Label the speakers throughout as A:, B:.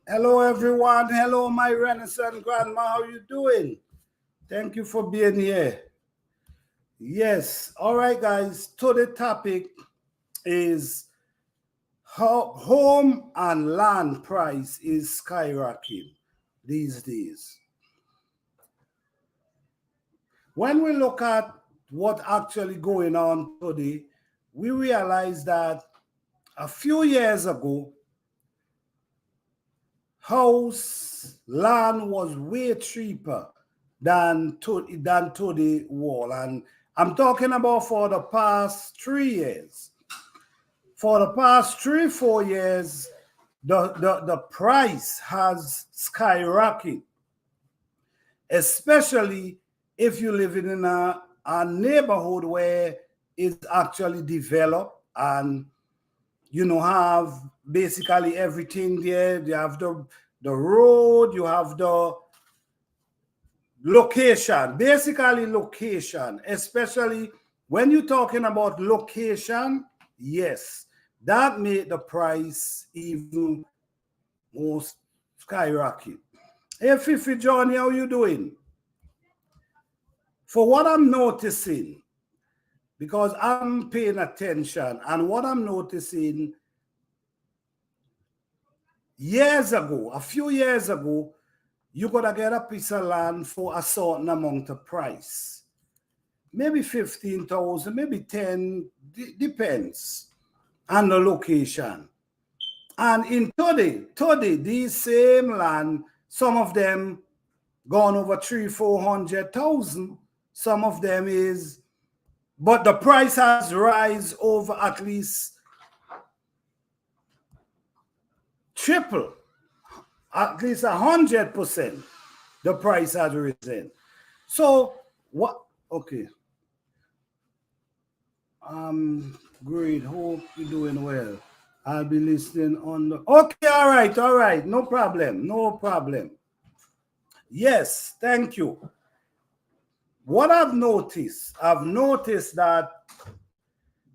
A: Hello, everyone. Hello, my Renaissance grandma. How you doing? Thank you for being here. Yes. All right, guys. Today's topic is how home and land price is skyrocketing these days. When we look at what actually going on today, we realize that a few years ago, house land was way cheaper than to the wall. And I'm talking about for the past 3 years. For the past 3, 4 years, the price has skyrocketed, especially if you're living in a neighborhood where it's actually developed and have basically everything there. You have the road, you have the location, basically location, especially when you're talking about location. Yes, that made the price even more skyrocket. Hey Fifi Johnny, how you doing? For what I'm noticing, because I'm paying attention, and what I'm noticing, a few years ago, you gotta get a piece of land for a certain amount of price. Maybe 15,000, maybe 10, depends on the location. And in today, these same land, some of them gone over 300,000, 400,000. Some of them is, but the price has rise over at least triple, at least 100%. The price has risen. So what? Okay. Great. Hope you're doing well. I'll be listening on the. Okay, all right. No problem. No problem. Yes, thank you. What I've noticed that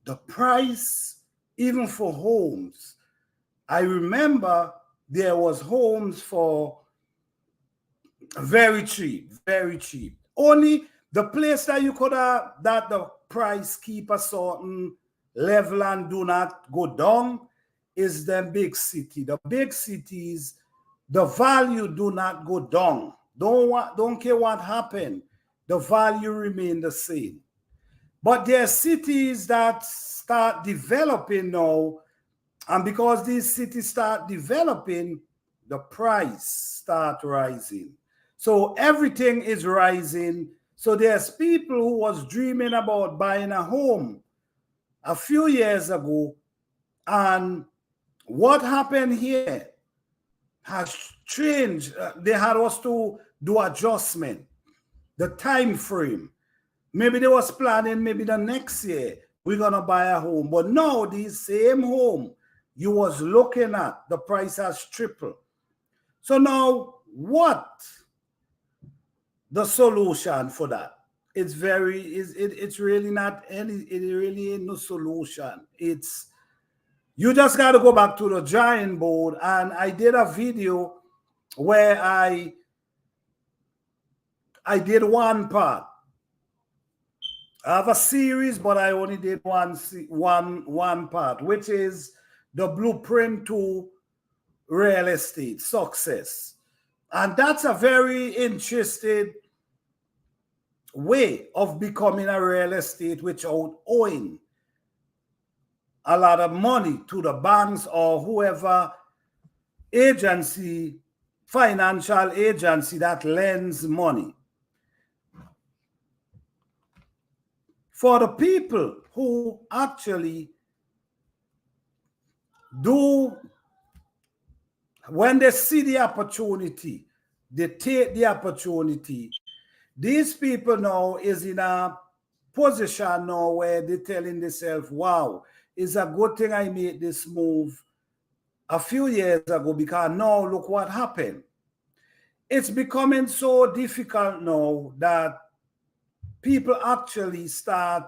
A: the price, even for homes, I remember there was homes for very cheap, very cheap. Only the place that you could have that the price keep a certain level and do not go down is the big city. The big cities, the value do not go down. Don't care what happened. The value remain the same. But there are cities that start developing now, and because these cities start developing, the price start rising. So everything is rising. So there's people who was dreaming about buying a home a few years ago, and what happened here has changed. They had us to do adjustment, the time frame. Maybe they was planning maybe the next year we're gonna buy a home, but now this same home you was looking at, the price has tripled. So now what the solution for that? It's really not any, it really ain't no solution. It's you just got to go back to the drawing board. And I did a video where I did one part. I have a series, but I only did one part, which is the blueprint to real estate success. And that's a very interesting way of becoming a real estate without owing a lot of money to the banks or whoever agency, financial agency that lends money. For the people who actually do, when they see the opportunity, they take the opportunity. These people now is in a position now where they're telling themselves, wow, it's a good thing I made this move a few years ago, because now look what happened. It's becoming so difficult now that people actually start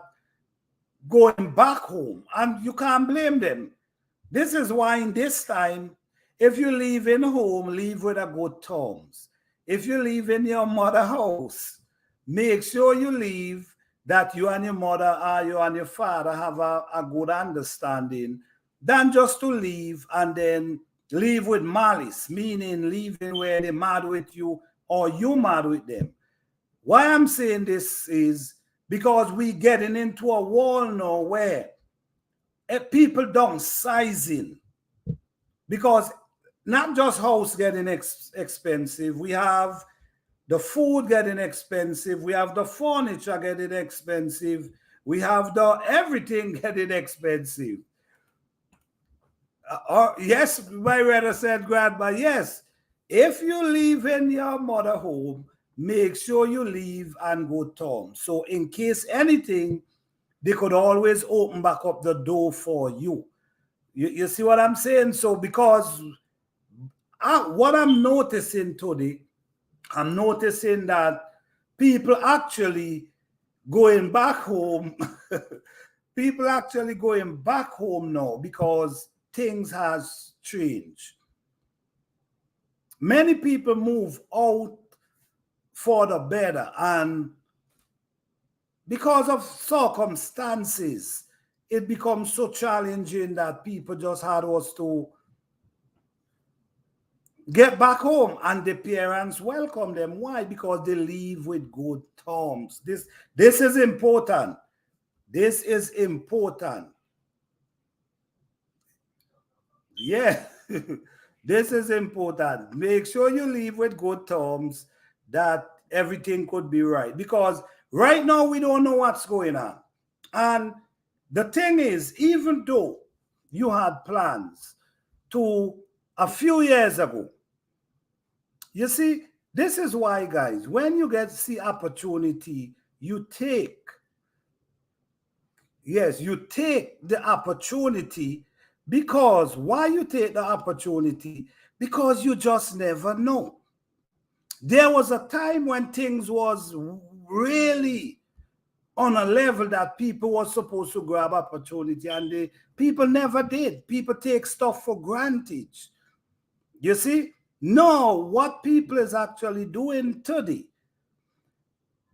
A: going back home, and you can't blame them. This is why in this time If you leave in home, leave with a good terms. If you leave in your mother house, make sure you leave that you and your mother or you and your father have a good understanding than just to leave and then leave with malice, meaning leaving where they're mad with you or you mad with them. Why I'm saying this is because we getting into a wall now where people downsizing because not just house getting expensive, we have the food getting expensive, we have the furniture getting expensive, we have the everything getting expensive. Yes, my brother said, Grandma, yes. If you leave in your mother home, make sure you leave and go Tom. So in case anything, they could always open back up the door for you. You see what I'm saying? So because what I'm noticing today, I'm noticing that people actually going back home. People actually going back home now because things has changed. Many people move out for the better, and because of circumstances, it becomes so challenging that people just had us to get back home, and the parents welcome them. Why? Because they leave with good terms. This is important. This is important. Yeah. This is important. Make sure you leave with good terms that everything could be right. Because right now we don't know what's going on. And the thing is, even though you had plans to a few years ago, you see, this is why, guys, when you get to see opportunity, you take. Yes, you take the opportunity because why you take the opportunity? Because you just never know. There was a time when things was really on a level that people were supposed to grab opportunity and people never did. People take stuff for granted. You see? No, what people is actually doing today,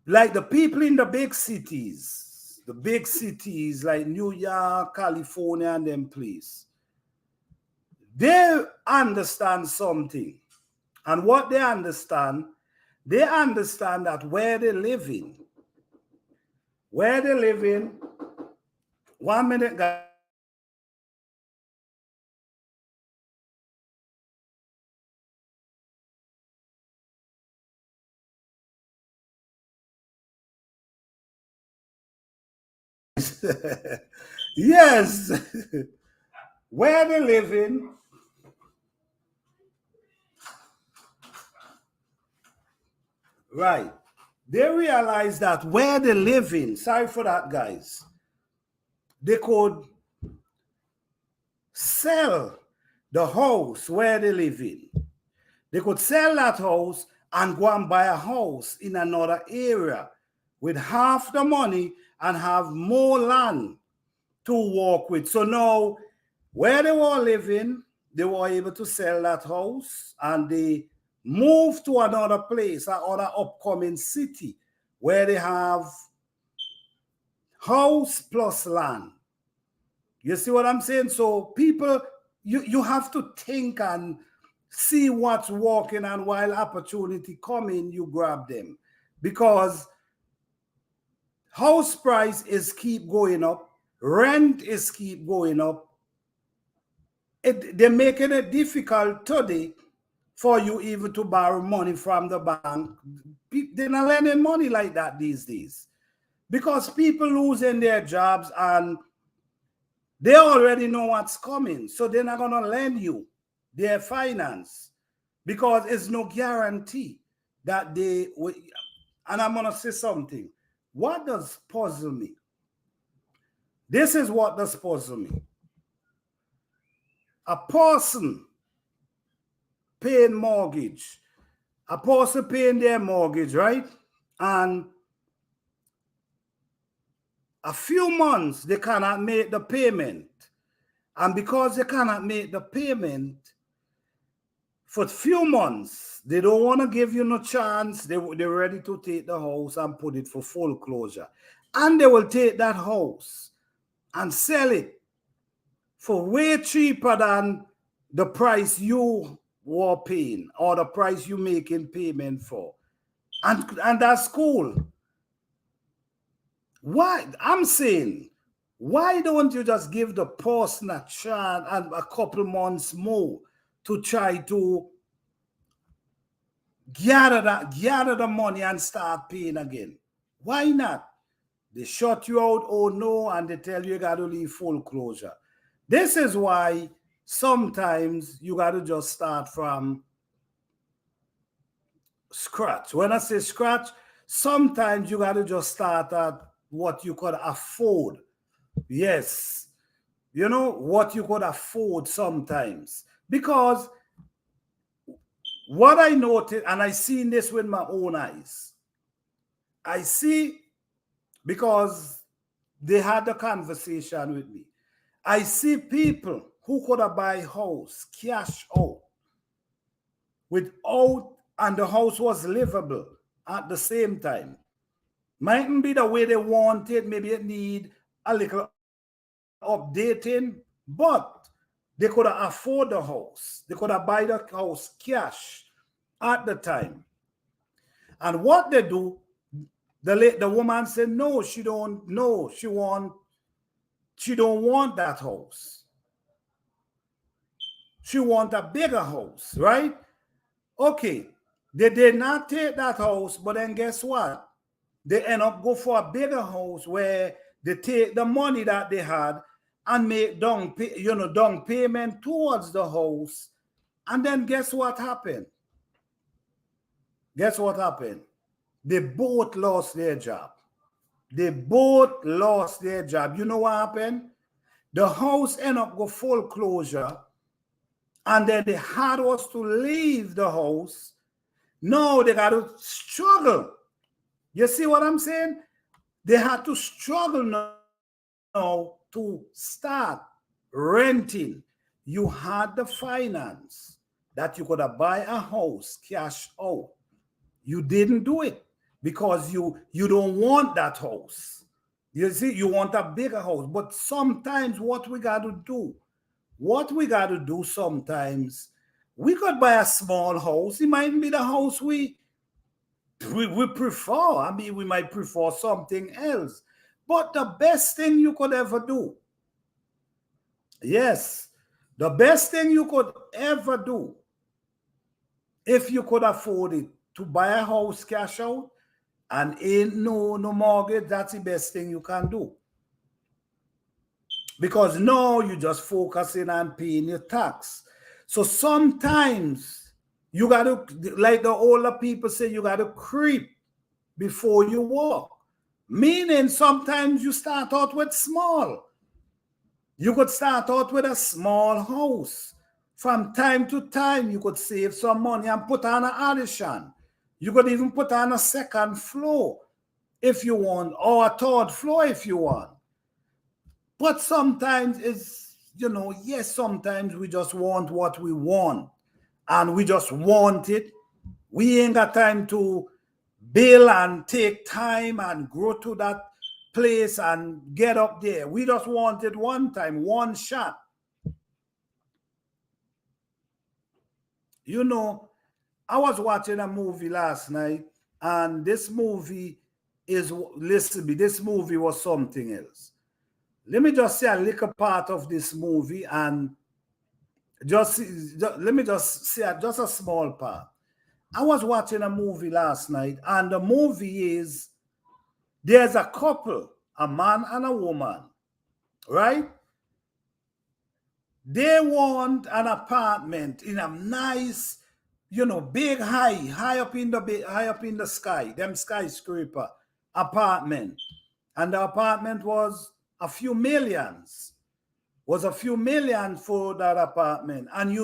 A: like the people in the big cities like New York, California, and them place, they understand something. And what they understand that where they live in, 1 minute, guys. Yes, where they live in, right. They realize that where they live in, sorry for that, guys, they could sell the house where they live in. They could sell that house and go and buy a house in another area with half the money and have more land to work with. So now, where they were living, they were able to sell that house and they moved to another place, another upcoming city where they have house plus land. You see what I'm saying? So people, you have to think and see what's working, and while opportunity coming, you grab them. Because house price is keep going up, rent is keep going up. They're making it difficult today for you even to borrow money from the bank. They're not lending money like that these days because people losing their jobs and they already know what's coming. So they're not going to lend you their finance because it's no guarantee that they will. And I'm going to say something. What does puzzle me? This is what does puzzle me. A person paying mortgage, a person paying their mortgage, right? And a few months they cannot make the payment. And because they cannot make the payment, for a few months, they don't want to give you no chance. They're ready to take the house and put it for foreclosure. And they will take that house and sell it for way cheaper than the price you were paying or the price you making payment for. And that's cool. Why? I'm saying, why don't you just give the person a chance and a couple months more to try to gather the money and start paying again? Why not? They shut you out, oh no, and they tell you got to leave foreclosure. This is why sometimes you got to just start from scratch. When I say scratch, sometimes you got to just start at what you could afford. Yes, you know, what you could afford sometimes. Because what I noticed, and I seen this with my own eyes, I see, because they had a conversation with me, I see people who could have buy house cash out without, and the house was livable at the same time. Mightn't be the way they want it, maybe it need a little updating, but they could have afford the house. They could have buy the house cash at the time. And what they do, the woman said no, she don't know, she don't want that house. She want a bigger house, right? Okay, they did not take that house, but then guess what? They end up go for a bigger house where they take the money that they had and make down payment towards the house. And then guess what happened? Guess what happened? They both lost their job. They both lost their job. You know what happened? The house ended up go foreclosure, and then the hard was to leave the house. Now they got to struggle. You see what I'm saying? They had to struggle now to start renting. You had the finance that you could have buy a house cash out. You didn't do it because you don't want that house. You see, you want a bigger house. But sometimes what we got to do sometimes, we could buy a small house. It might be the house we prefer. I mean, we might prefer something else. But the best thing you could ever do, yes, the best thing you could ever do, if you could afford it, to buy a house cash out and ain't no mortgage, that's the best thing you can do. Because now you're just focusing on paying your tax. So sometimes you got to, like the older people say, you got to creep before you walk. Meaning sometimes you start out with small. You could start out with a small house. From time to time, you could save some money and put on an addition. You could even put on a second floor if you want, or a third floor if you want. But sometimes it's, yes, sometimes we just want what we want. And we just want it. We ain't got time to build and take time and grow to that place and get up there. We just want it one time, one shot. I was watching a movie last night, and this movie this movie was something else. Let me just say a little part of this movie, and let me just say just a small part. I was watching a movie last night, and the movie is, there's a couple, a man and a woman, right? They want an apartment in a nice, big high up in the sky, them skyscraper apartment. And the apartment was a few millions for that apartment. And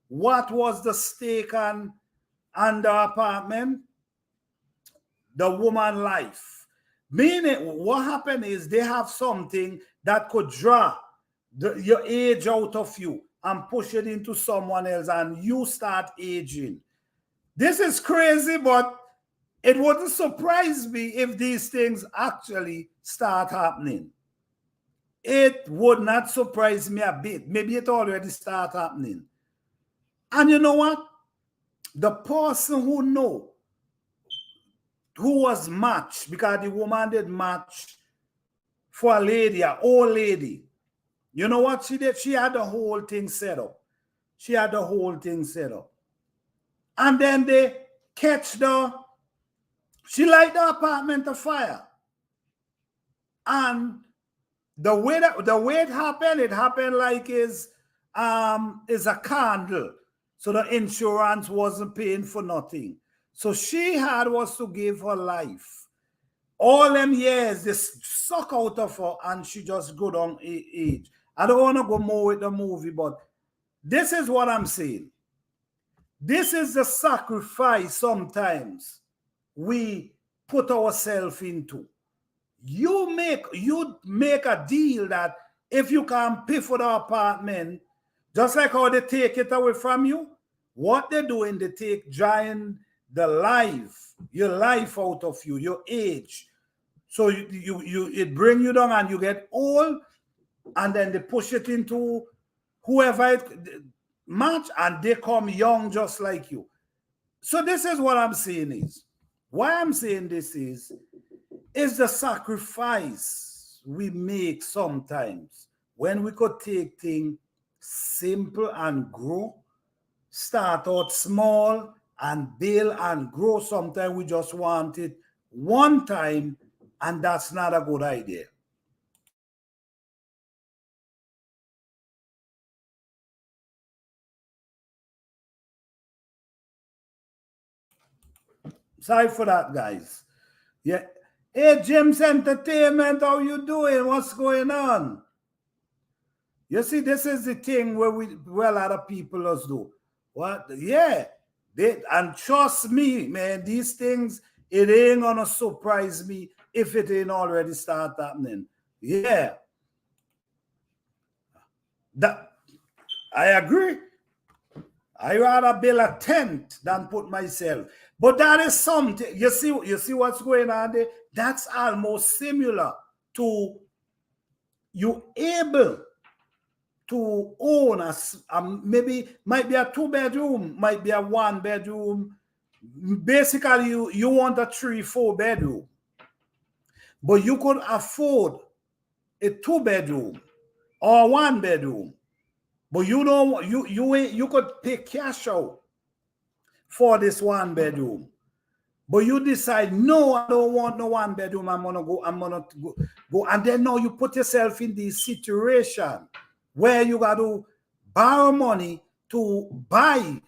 A: what was the stake on the apartment? The woman life. Meaning, what happened is they have something that could draw your age out of you and push it into someone else and you start aging. This is crazy, but it wouldn't surprise me if these things actually start happening. It would not surprise me a bit. Maybe it already start happening. And you know what? The person who was matched, because the woman did match for a lady, an old lady. You know what she did? She had the whole thing set up. She had the whole thing set up. And then they catch she light the apartment afire. And the way it happened like is a candle. So the insurance wasn't paying for nothing. So she had was to give her life. All them years, they suck out of her and she just go down age. I don't want to go more with the movie, but this is what I'm saying. This is the sacrifice sometimes we put ourselves into. You make a deal that if you can pay for the apartment, just like how they take it away from you, what they're doing, they take drying your life out of you, your age. So it bring you down and you get old, and then they push it into whoever it match, and they come young just like you. So this is what I'm saying is, why I'm saying this is the sacrifice we make sometimes when we could take things simple and grow, start out small and build and grow. Sometimes we just want it one time, and that's not a good idea. Sorry for that, guys. Yeah. Hey, Jim's Entertainment, how you doing? What's going on? You see, this is the thing where a lot of people us do. What? Yeah. And trust me, man, these things, it ain't gonna surprise me if it ain't already start happening. Yeah. I agree. I rather build a tent than put myself. But that is something. You see what's going on there? That's almost similar to you able to own maybe might be a 2-bedroom, might be a 1-bedroom. Basically, you want a 3-4 bedroom, but you could afford a 2-bedroom or 1-bedroom. But you don't. You could pay cash out for this 1-bedroom, but you decide, no, I don't want no 1-bedroom. I'm gonna go, and then now you put yourself in this situation where you got to borrow money to buy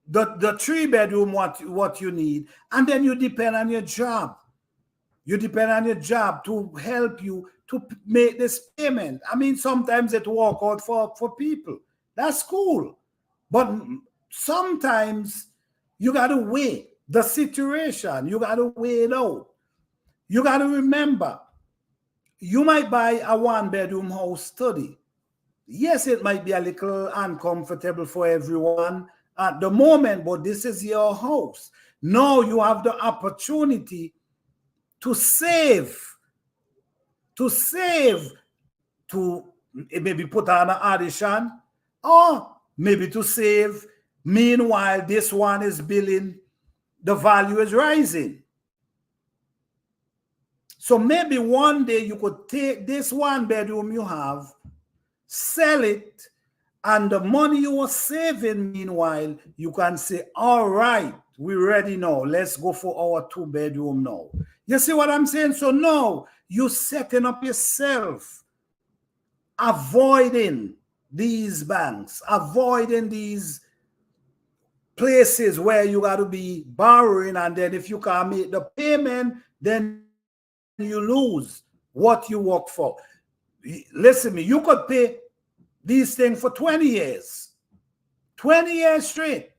A: the 3-bedroom what you need, and then you depend on your job. You depend on your job to help you to make this payment. I mean, sometimes it work out for people. That's cool, but sometimes you got to weigh the situation. You got to weigh it out. You got to remember, you might buy a 1-bedroom house today. Yes, it might be a little uncomfortable for everyone at the moment, but this is your house. Now you have the opportunity to save, to maybe put on an addition, or maybe to save. Meanwhile, this one is building, the value is rising. So maybe one day you could take this 1-bedroom you have, sell it, and the money you were saving, meanwhile, you can say, all right, we're ready now. Let's go for our 2-bedroom now. You see what I'm saying? So now you're setting up yourself, avoiding these banks, avoiding these places where you got to be borrowing, and then if you can't make the payment, then you lose what you work for. Listen to me, you could pay these things for 20 years, 20 years straight,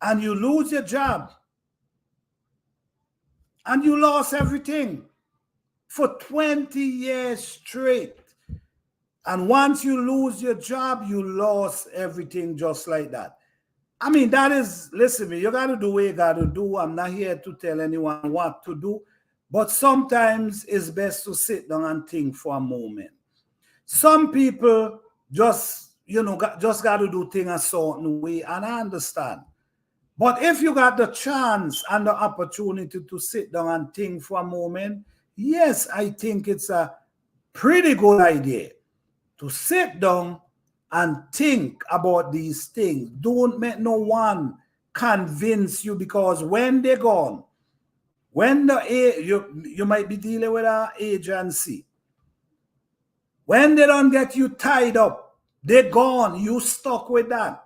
A: and you lose your job, and you lost everything for 20 years straight. And once you lose your job, you lost everything just like that. I mean, that is, listen, me, you got to do what you got to do. I'm not here to tell anyone what to do. But sometimes it's best to sit down and think for a moment. Some people just, just got to do things a certain way, and I understand. But if you got the chance and the opportunity to sit down and think for a moment, yes, I think it's a pretty good idea to sit down and think about these things. Don't make no one convince you, because when they're gone, when you might be dealing with an agency, when they don't get you tied up, they're gone. You stuck with that.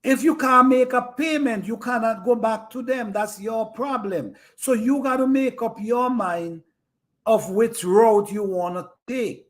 A: If you can't make a payment, you cannot go back to them. That's your problem. So you got to make up your mind of which road you want to take.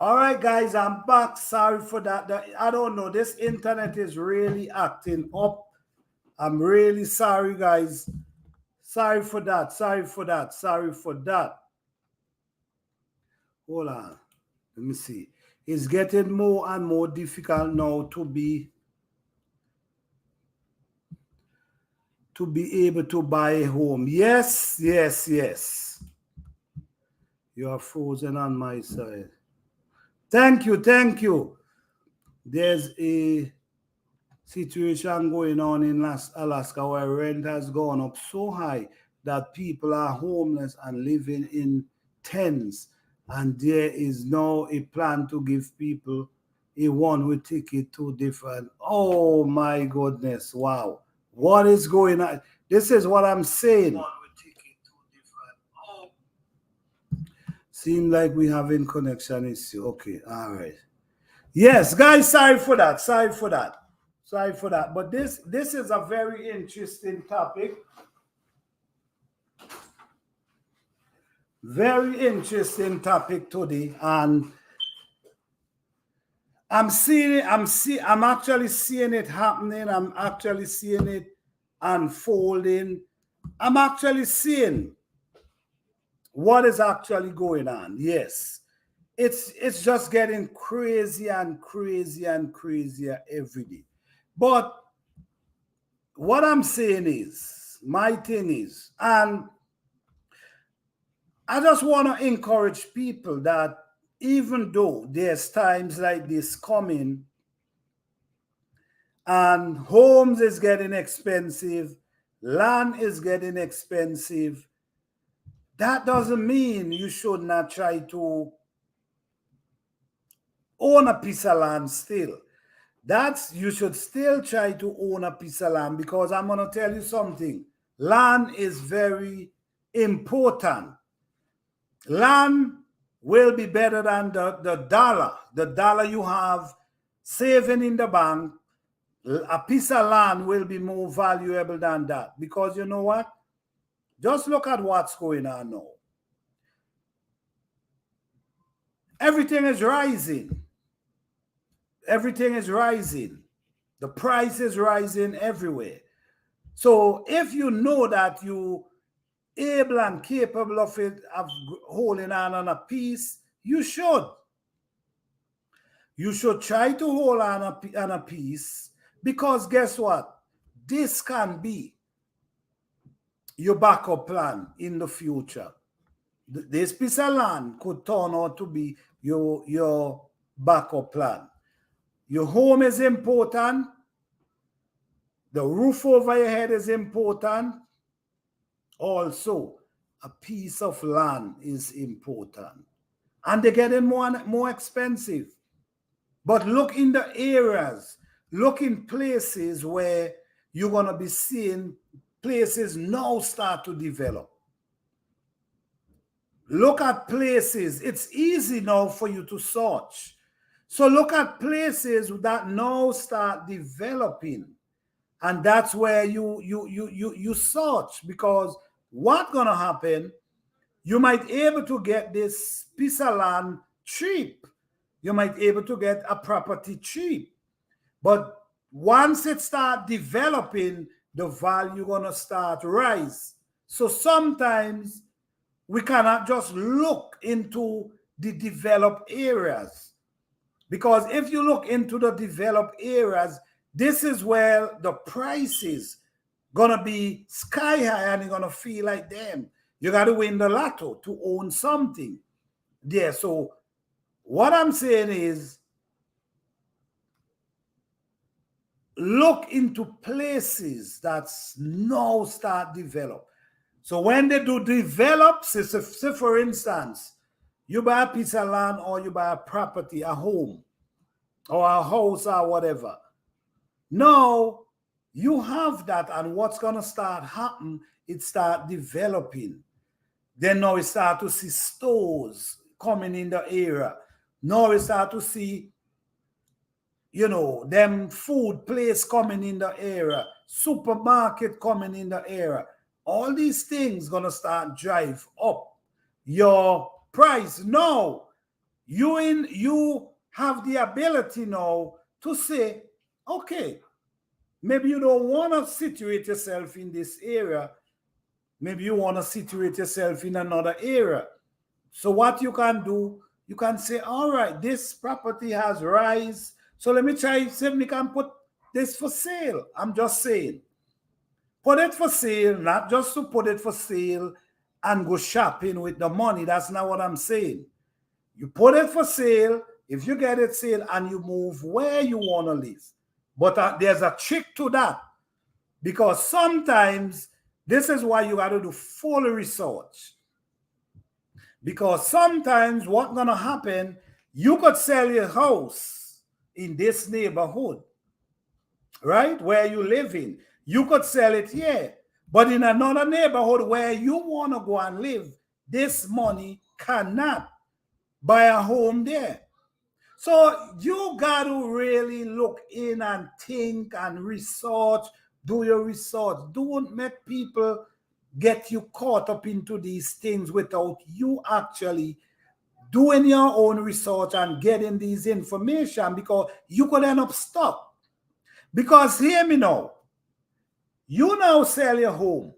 A: All right, guys, I'm back. Sorry for that. I don't know. This internet is really acting up. I'm really sorry, guys. Sorry for that. Sorry for that. Sorry for that. Hold on. Let me see. It's getting more and more difficult now to be able to buy a home. Yes, yes, yes. You are frozen on my side. Thank you, thank you. There's a situation going on in Alaska where rent has gone up so high that people are homeless and living in tents. And there is now a plan to give people a one-way ticket to different. Oh my goodness! Wow, what is going on? This is what I'm saying. One-way ticket to different. Oh. Seems like we having connection issue. Okay, all right. Yes, guys, sorry for that. Sorry for that. Sorry for that. But this is a very interesting topic. Very interesting topic today. And I'm actually seeing it happening. I'm actually seeing it unfolding. I'm actually seeing what is actually going on. Yes. It's just getting crazier and crazier and crazier every day. But what I'm saying is, my thing is, and I just want to encourage people that even though there's times like this coming and homes is getting expensive, land is getting expensive, that doesn't mean you should not try to own a piece of land still. You should still try to own a piece of land, because I'm going to tell you something. Land is very important. Land will be better than the dollar. The dollar you have saving in the bank, a piece of land will be more valuable than that. Because you know what? Just look at what's going on now. Everything is rising. Everything is rising. The price is rising everywhere. So if you know that you able and capable of holding on a piece, you should. You should try to hold on a piece, because guess what? This can be your backup plan in the future. This piece of land could turn out to be your backup plan. Your home is important. The roof over your head is important. Also, a piece of land is important. And they're getting more and more expensive. But look in the areas, look in places where you're going to be seeing places now start to develop. Look at places. It's easy now for you to search. So look at places that now start developing. And that's where you search, because what's going to happen, you might be able to get this piece of land cheap. You might be able to get a property cheap. But once it starts developing, the value going to start rise. So sometimes we cannot just look into the developed areas. Because if you look into the developed areas, this is where the prices gonna be sky high, and you're gonna feel like, damn, you gotta win the lotto to own something there. So what I'm saying is, look into places that now start develop. So when they do develop, say for instance, you buy a piece of land, or you buy a property, a home, or a house, or whatever. Now you have that, and what's going to start happening, it start developing. Then now we start to see stores coming in the area. Now we start to see, them food place coming in the area, supermarket coming in the area. All these things going to start drive up your price. No, You have the ability now to say, okay, maybe you don't want to situate yourself in this area. Maybe you want to situate yourself in another area. So what you can do, you can say, all right, this property has rise. So let me try, see if we can put this for sale. I'm just saying. Put it for sale, not just to put it for sale and go shopping with the money. That's not what I'm saying. You put it for sale, if you get it sale and you move where you want to live. But there's a trick to that, because sometimes this is why you got to do full research. Because sometimes what's going to happen, you could sell your house in this neighborhood, right? Where you live in. You could sell it here. But in another neighborhood where you want to go and live, this money cannot buy a home there. So you got to really look in and think and research, do your research. Don't make people get you caught up into these things without you actually doing your own research and getting these information, because you could end up stuck. Because hear me now, you now sell your home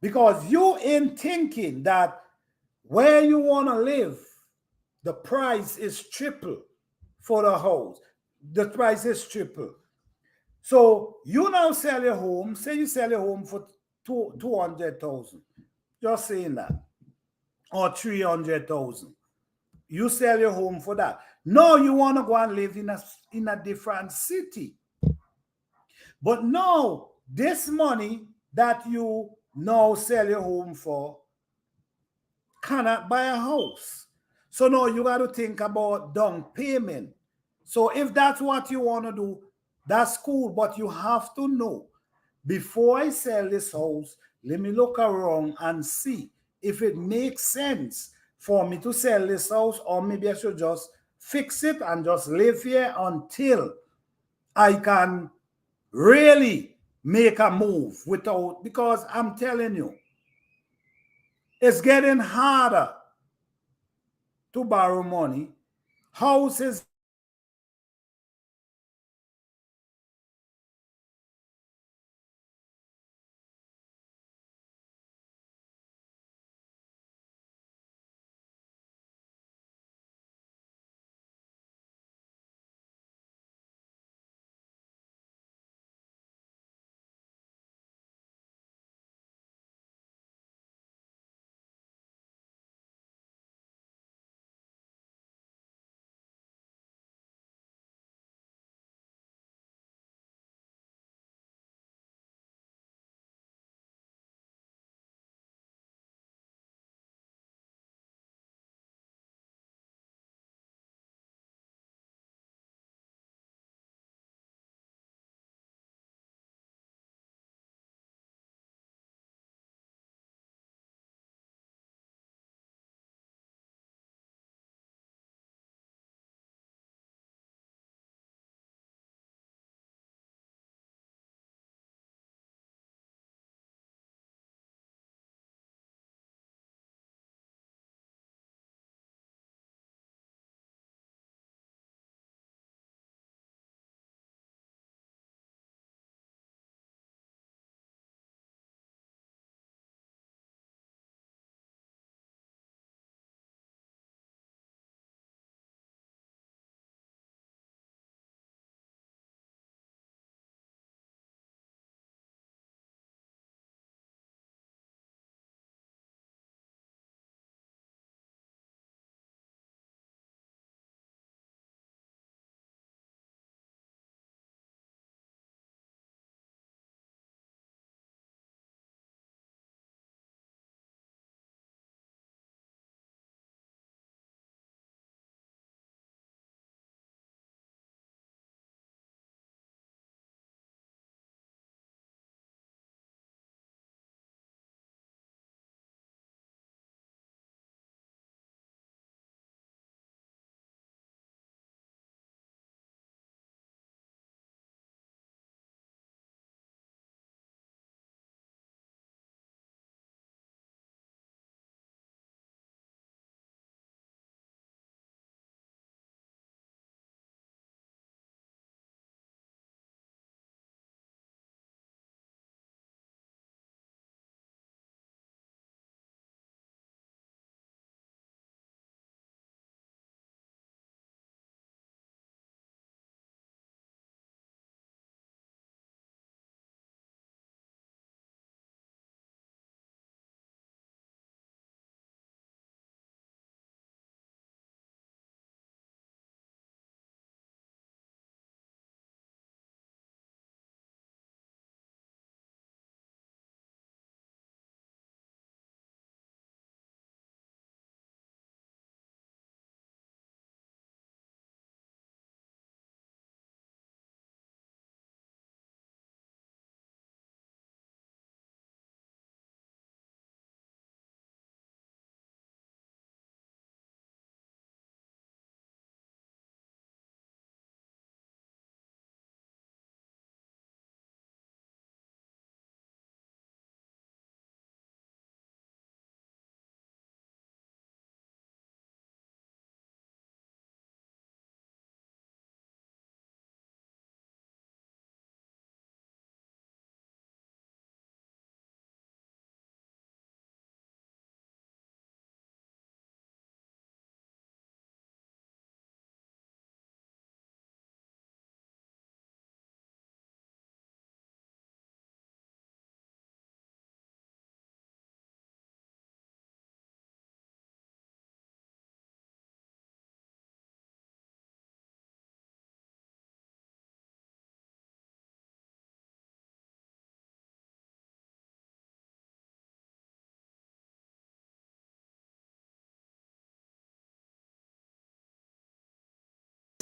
A: because you in thinking that where you want to live, the price is triple for the house. The price is triple. So you now sell your home. Say you sell your home for 200,000. Just saying that. Or 300,000. You sell your home for that. No, you want to go and live in a different city. But no, this money that you now sell your home for cannot buy a house. So now you got to think about down payment. So if that's what you want to do, that's cool. But you have to know, before I sell this house, let me look around and see if it makes sense for me to sell this house, or maybe I should just fix it and just live here until I can really make a move without, because I'm telling you, it's getting harder to borrow money. Houses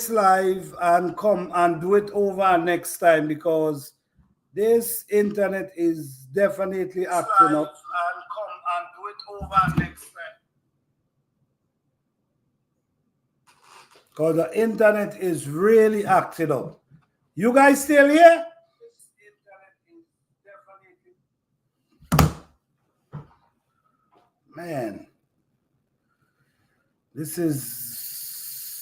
A: live and come and do it over next time, because this internet is definitely acting up. And come and do it over next time, because the internet is really acting up. You guys still here? This internet is definitely, man, this is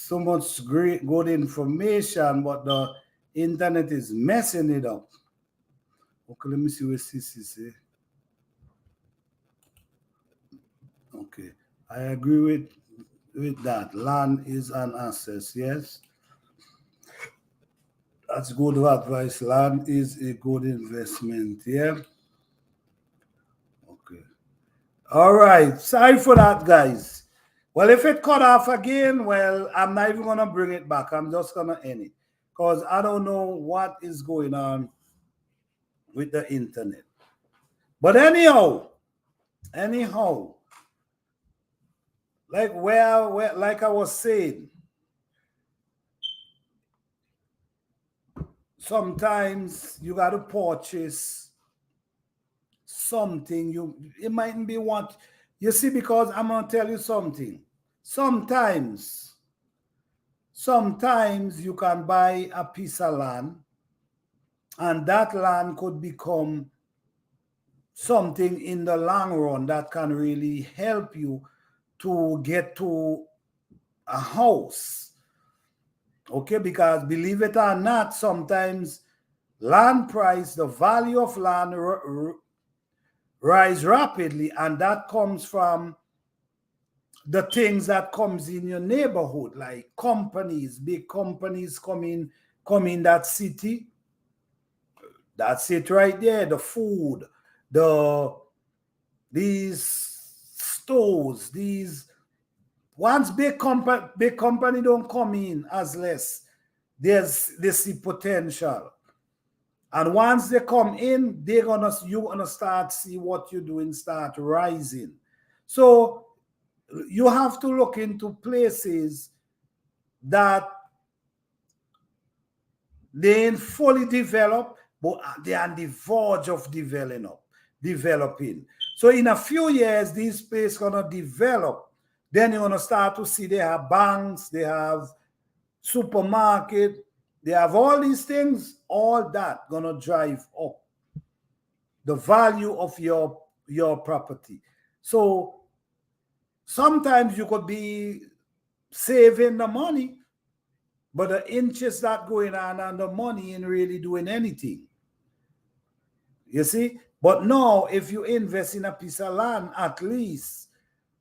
A: so much great good information, but the internet is messing it up. Okay, let me see what CC say. Okay, I agree with that. Land is an asset, yes. That's good advice. Land is a good investment, yeah. Okay. All right. Sorry for that, guys. Well, if it cut off again, well, I'm not even going to bring it back. I'm just going to end it, because I don't know what is going on with the internet. But anyhow, like like I was saying, sometimes you got to purchase something. It mightn't be what you see, because I'm going to tell you something. Sometimes you can buy a piece of land, and that land could become something in the long run that can really help you to get to a house. Okay, because believe it or not, sometimes land price, the value of land rise rapidly, and that comes from the things that comes in your neighborhood, like companies, big companies come in that city. That's it right there. The food, these stores, once big company don't come in as less, they see potential. And once they come in, you're gonna start see what you're doing start rising. So you have to look into places that they ain't fully developed, but they are on the verge of developing. So in a few years, these places gonna develop. Then you're gonna start to see they have banks, they have supermarket, they have all these things. All that gonna drive up the value of your property. So sometimes you could be saving the money, but the interest that going on and the money ain't really doing anything. You see? But now, if you invest in a piece of land, at least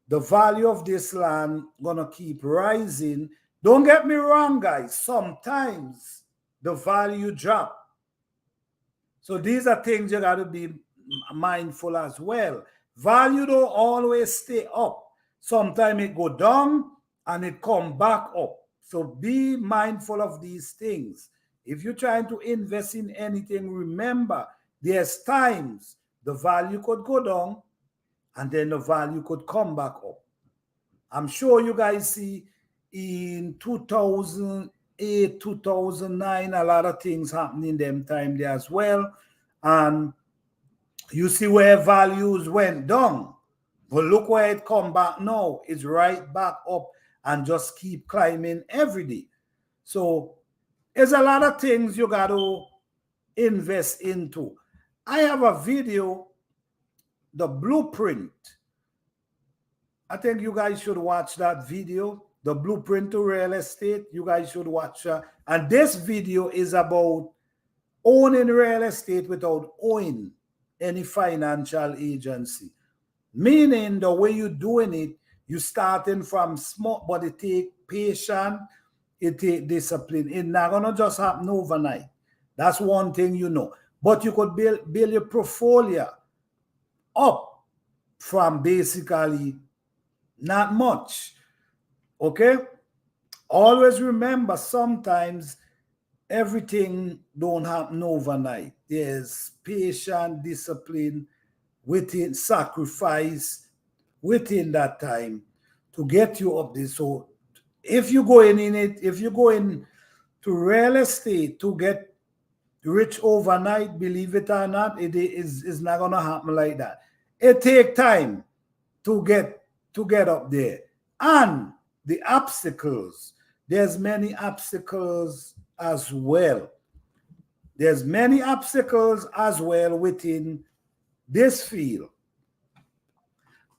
A: the value of this land gonna keep rising. Don't get me wrong, guys. Sometimes the value drop. So these are things you got to be mindful as well. Value don't always stay up. Sometimes it go down and it come back up. So be mindful of these things. If you're trying to invest in anything, remember there's times the value could go down and then the value could come back up. I'm sure you guys see in 2008, 2009, a lot of things happening them time there as well. And you see where values went down. But look where it come back now. It's right back up and just keep climbing every day. So there's a lot of things you got to invest into. I have a video, the blueprint. I think you guys should watch that video, the blueprint to real estate. You guys should watch. And this video is about owning real estate without owning any financial agency. Meaning the way you're doing it, you starting from small, but it take patience, it take discipline. It's not gonna just happen overnight. That's one thing you know. But you could build your portfolio up from basically not much. Okay? Always remember, sometimes everything don't happen overnight. There's patience, discipline, within sacrifice within that time to get you up there. So if you go in it, if you go in to real estate to get rich overnight, believe it or not, is not gonna happen like that. It take time to get up there. And the obstacles, there's many obstacles as well. There's many obstacles as well within this field.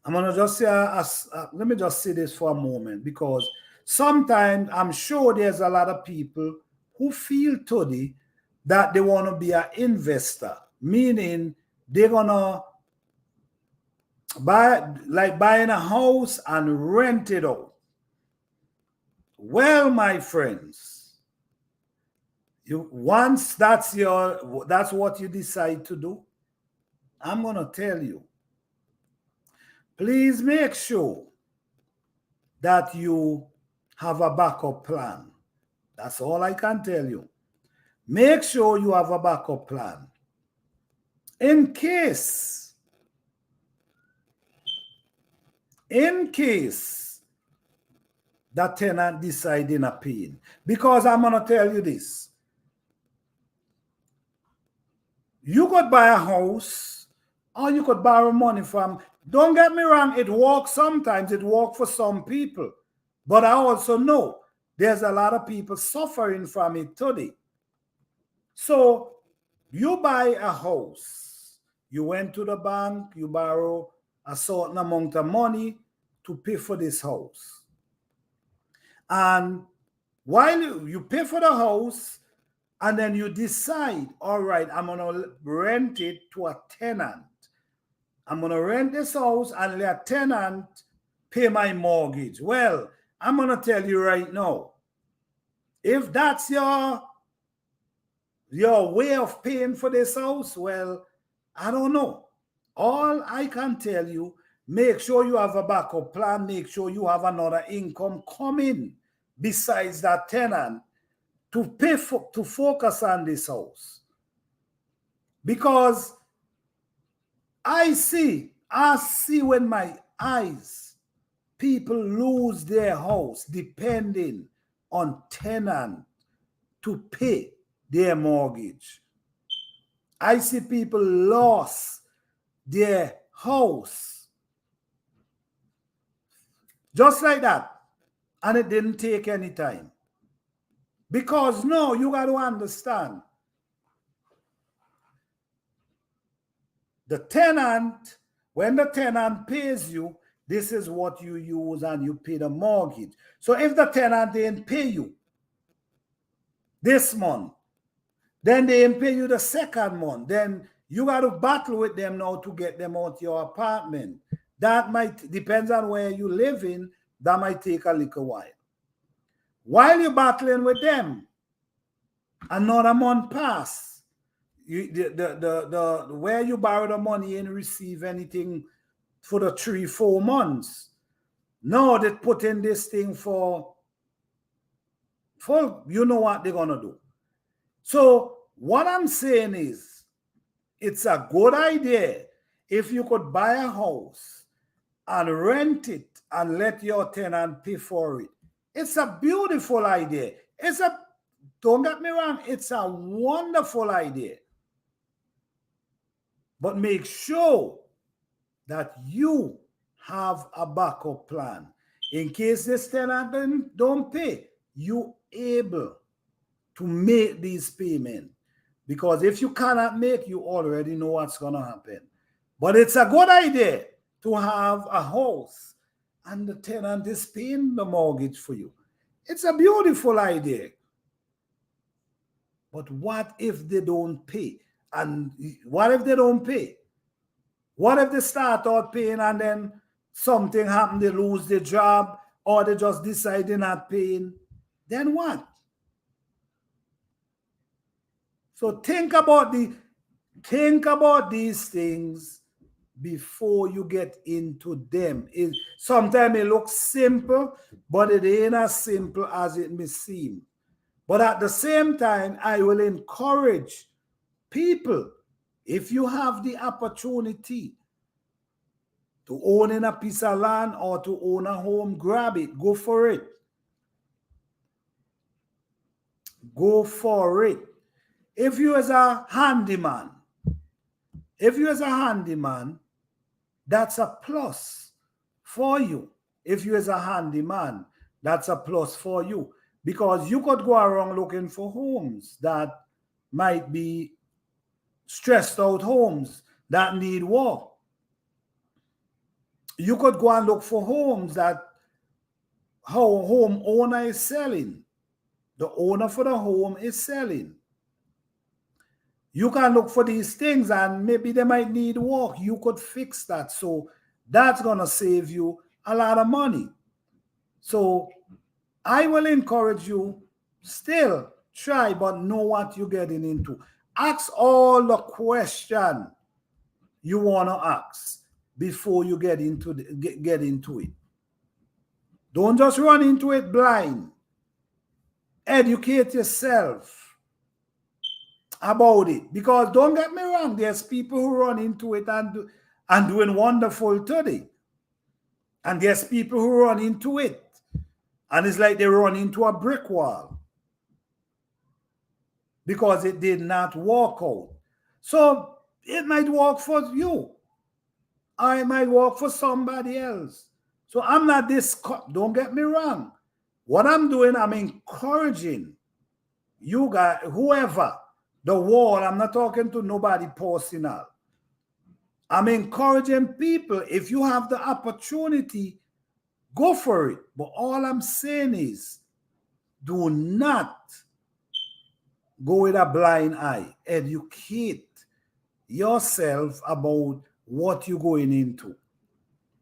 A: I'm gonna just say, let me just say this for a moment, because sometimes I'm sure there's a lot of people who feel today that they want to be an investor, meaning they're gonna buying a house and rent it out. Well, my friends, once that's what you decide to do, I'm gonna tell you, please make sure that you have a backup plan. That's all I can tell you. Make sure you have a backup plan. In case the tenant decides in a pain. Because I'm going to tell you this. You could buy a house or you could borrow money from, don't get me wrong, it works sometimes, it works for some people. But I also know there's a lot of people suffering from it today. So you buy a house, you went to the bank, you borrow a certain amount of money to pay for this house. And while you pay for the house, and then you decide, all right, I'm going to rent it to a tenant. I'm going to rent this house and let a tenant pay my mortgage. Well, I'm going to tell you right now, if that's your way of paying for this house, well, I don't know. All I can tell you, make sure you have a backup plan, make sure you have another income coming besides that tenant to focus on this house. Because I see with my eyes, people lose their house depending on tenant to pay their mortgage. I see people lost their house just like that, and it didn't take any time. Because no, you got to understand, the tenant, when the tenant pays you, this is what you use and you pay the mortgage. So if the tenant didn't pay you this month, then they didn't pay you the second month, then you got to battle with them now to get them out your apartment. That might, depends on where you live in, that might take a little while. While you're battling with them, another month pass. The where you borrow the money and receive anything for the 3-4 months. No, they put in this thing for you know what they're gonna do. So what I'm saying is, it's a good idea if you could buy a house and rent it and let your tenant pay for it. It's a beautiful idea. Don't get me wrong, it's a wonderful idea. But make sure that you have a backup plan. In case this tenant don't pay, you able to make these payments. Because if you cannot make, you already know what's going to happen. But it's a good idea to have a house and the tenant is paying the mortgage for you. It's a beautiful idea. But what if they don't pay? And what if they don't pay? What if they start out paying and then something happens, they lose their job, or they just decide they're not paying? Then what? So think about these things before you get into them. Sometimes it looks simple, but it ain't as simple as it may seem. But at the same time, I will encourage people, if you have the opportunity to own in a piece of land or to own a home, grab it, go for it. go for it. If you as a handyman, that's a plus for you. If you as a handyman, that's a plus for you. Because you could go around looking for homes that might be stressed out homes that need work. You could go and look for homes that how home owner is selling. The owner for the home is selling. You can look for these things and maybe they might need work. You could fix that. So that's going to save you a lot of money. So I will encourage you, still try, but know what you're getting into. Ask all the questions you want to ask before you get into it. Don't just run into it blind. Educate yourself about it. Because don't get me wrong, there's people who run into it and doing wonderful today. And there's people who run into it and it's like they run into a brick wall because it did not work out. So it might work for you. Or it might work for somebody else. So I'm not don't get me wrong. What I'm doing, I'm encouraging you guys, whoever, the world, I'm not talking to nobody personal. I'm encouraging people, if you have the opportunity, go for it. But all I'm saying is, do not go with a blind eye. Educate yourself about what you're going into.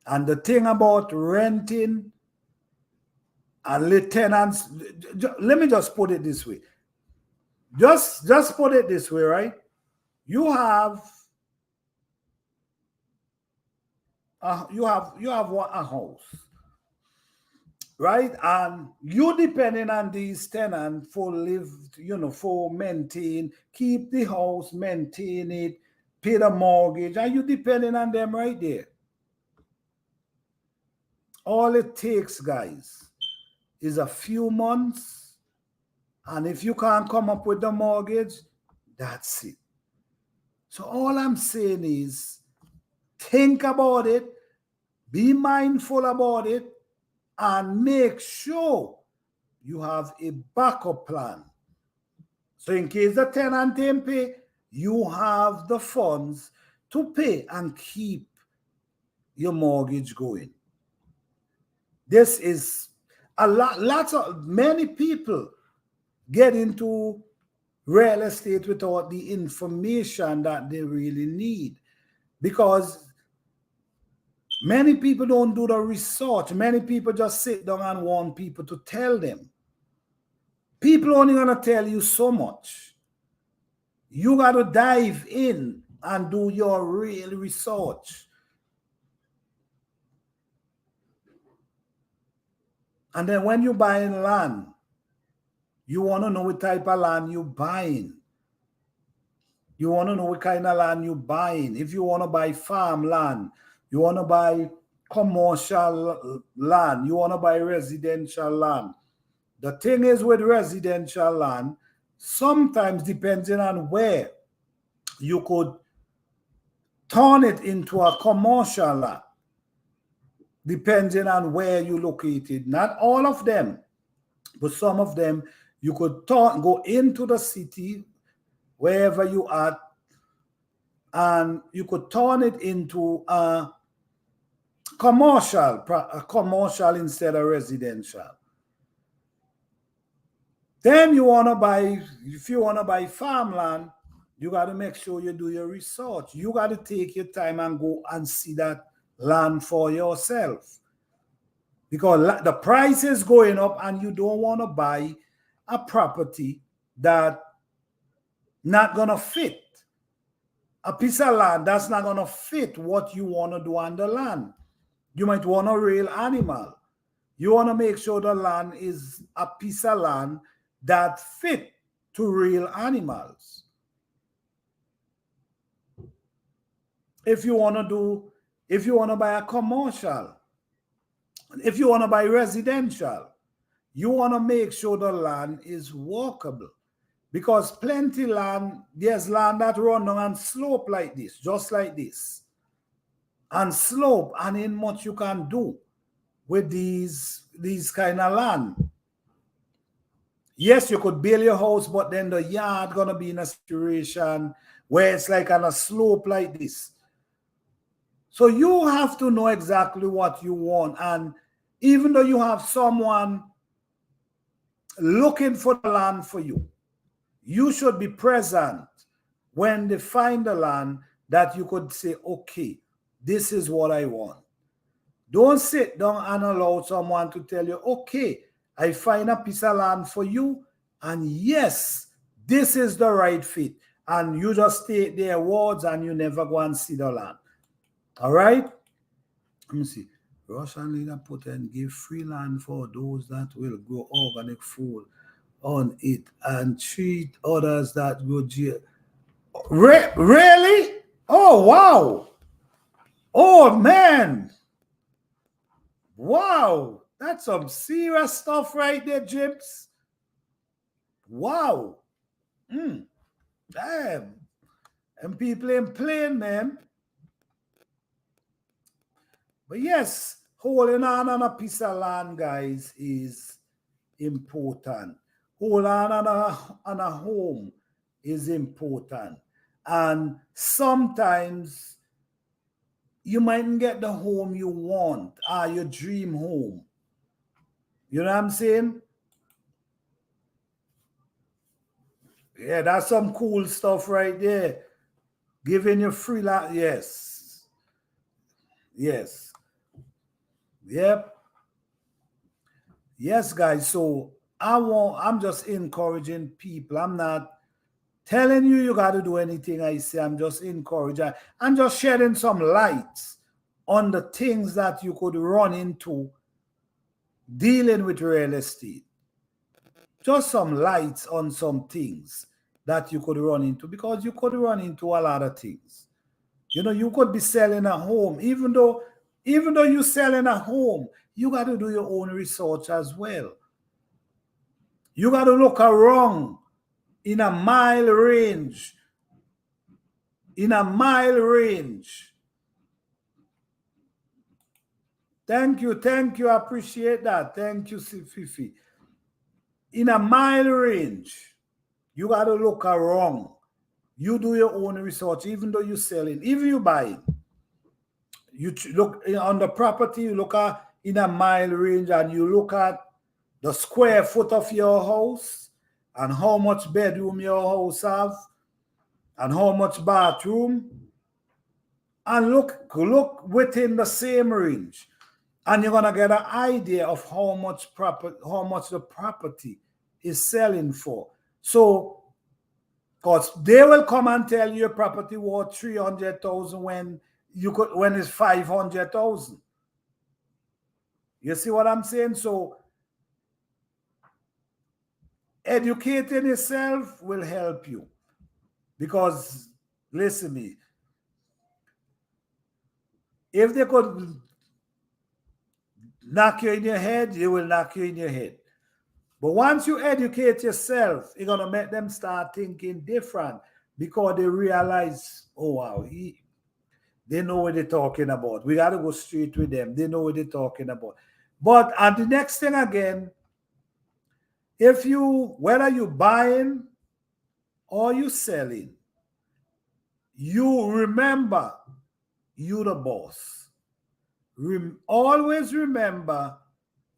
A: And the thing about renting and tenants, let me just put it this way. Just put it this way, right? You have a house, right? And you depending on these tenants for for maintain, keep the house, maintain it, pay the mortgage, and you depending on them right there. All it takes, guys, is a few months, and if you can't come up with the mortgage, that's it. So all I'm saying is, think about it, be mindful about it, and make sure you have a backup plan. So in case the tenant didn't pay, you have the funds to pay and keep your mortgage going. This is many people get into real estate without the information that they really need, because many people don't do the research. Many people just sit down and want people to tell them. People only gonna tell you so much. You got to dive in and do your real research. And then when you're buying land, you want to know what type of land you're buying. You want to know what kind of land you're buying. If you want to buy farmland, you want to buy commercial land, you want to buy residential land. The thing is with residential land, sometimes depending on where, you could turn it into a commercial land, depending on where you're located. Not all of them, but some of them you could go into the city, wherever you are, and you could turn it into a commercial instead of residential. Then if you want to buy farmland, you got to make sure you do your research. You got to take your time and go and see that land for yourself, because the price is going up and you don't want to buy a property that not going to fit. A piece of land that's not going to fit what you want to do on the land. You might want a real animal. You want to make sure the land is a piece of land that fit to real animals. If you want to buy a commercial, if you want to buy residential, you want to make sure the land is walkable. Because plenty land, there's land that run down and slope like this, just like this. And slope, and in much you can do with these kind of land. Yes, you could build your house, but then the yard gonna be in a situation where it's like on a slope like this. So you have to know exactly what you want. And even though you have someone looking for the land for you, you should be present when they find the land, that you could say, okay, this is what I want. Don't sit down and allow someone to tell you, okay, I find a piece of land for you, and yes, this is the right fit. And you just take their words and you never go and see the land. All right? Let me see. Russian leader put and give free land for those that will grow organic food on it and treat others that go jail. Really? Oh, wow. Oh, man. Wow. That's some serious stuff right there, Jibs. Wow. Damn. And people ain't playing, man. But yes, holding on a piece of land, guys, is important. Holding on a home is important. And sometimes you mightn't get the home you want, or your dream home. You know what I'm saying? Yeah, that's some cool stuff right there. Giving you free land. Yes. Yes. Yep. Yes, guys. So I'm just encouraging people. I'm not telling you got to do anything I say. I'm just encouraging. I'm just shedding some light on the things that you could run into dealing with real estate. Just some lights on some things that you could run into, because you could run into a lot of things. You know, you could be selling a home. Even though you're selling a home, you got to do your own research as well. You got to look around in a mile range. In a mile range. Thank you. I appreciate that. Thank you, Fifi. In a mile range, you got to look around. You do your own research, even though you're selling, even you buying. You look on the property, you look at in a mile range, and you look at the square foot of your house and how much bedroom your house have and how much bathroom, and look within the same range, and you're gonna get an idea of how much the property is selling for. So, because they will come and tell you your property worth 300,000 when it's 500,000. You see what I'm saying? So educating yourself will help you, because listen to me, if they could knock you in your head, they will knock you in your head. But once you educate yourself, you're going to make them start thinking different, because they realize, oh, wow, they know what they're talking about. We got to go straight with them. They know what they're talking about. But and the next thing again, whether you're buying or you selling, you remember you the boss. Always remember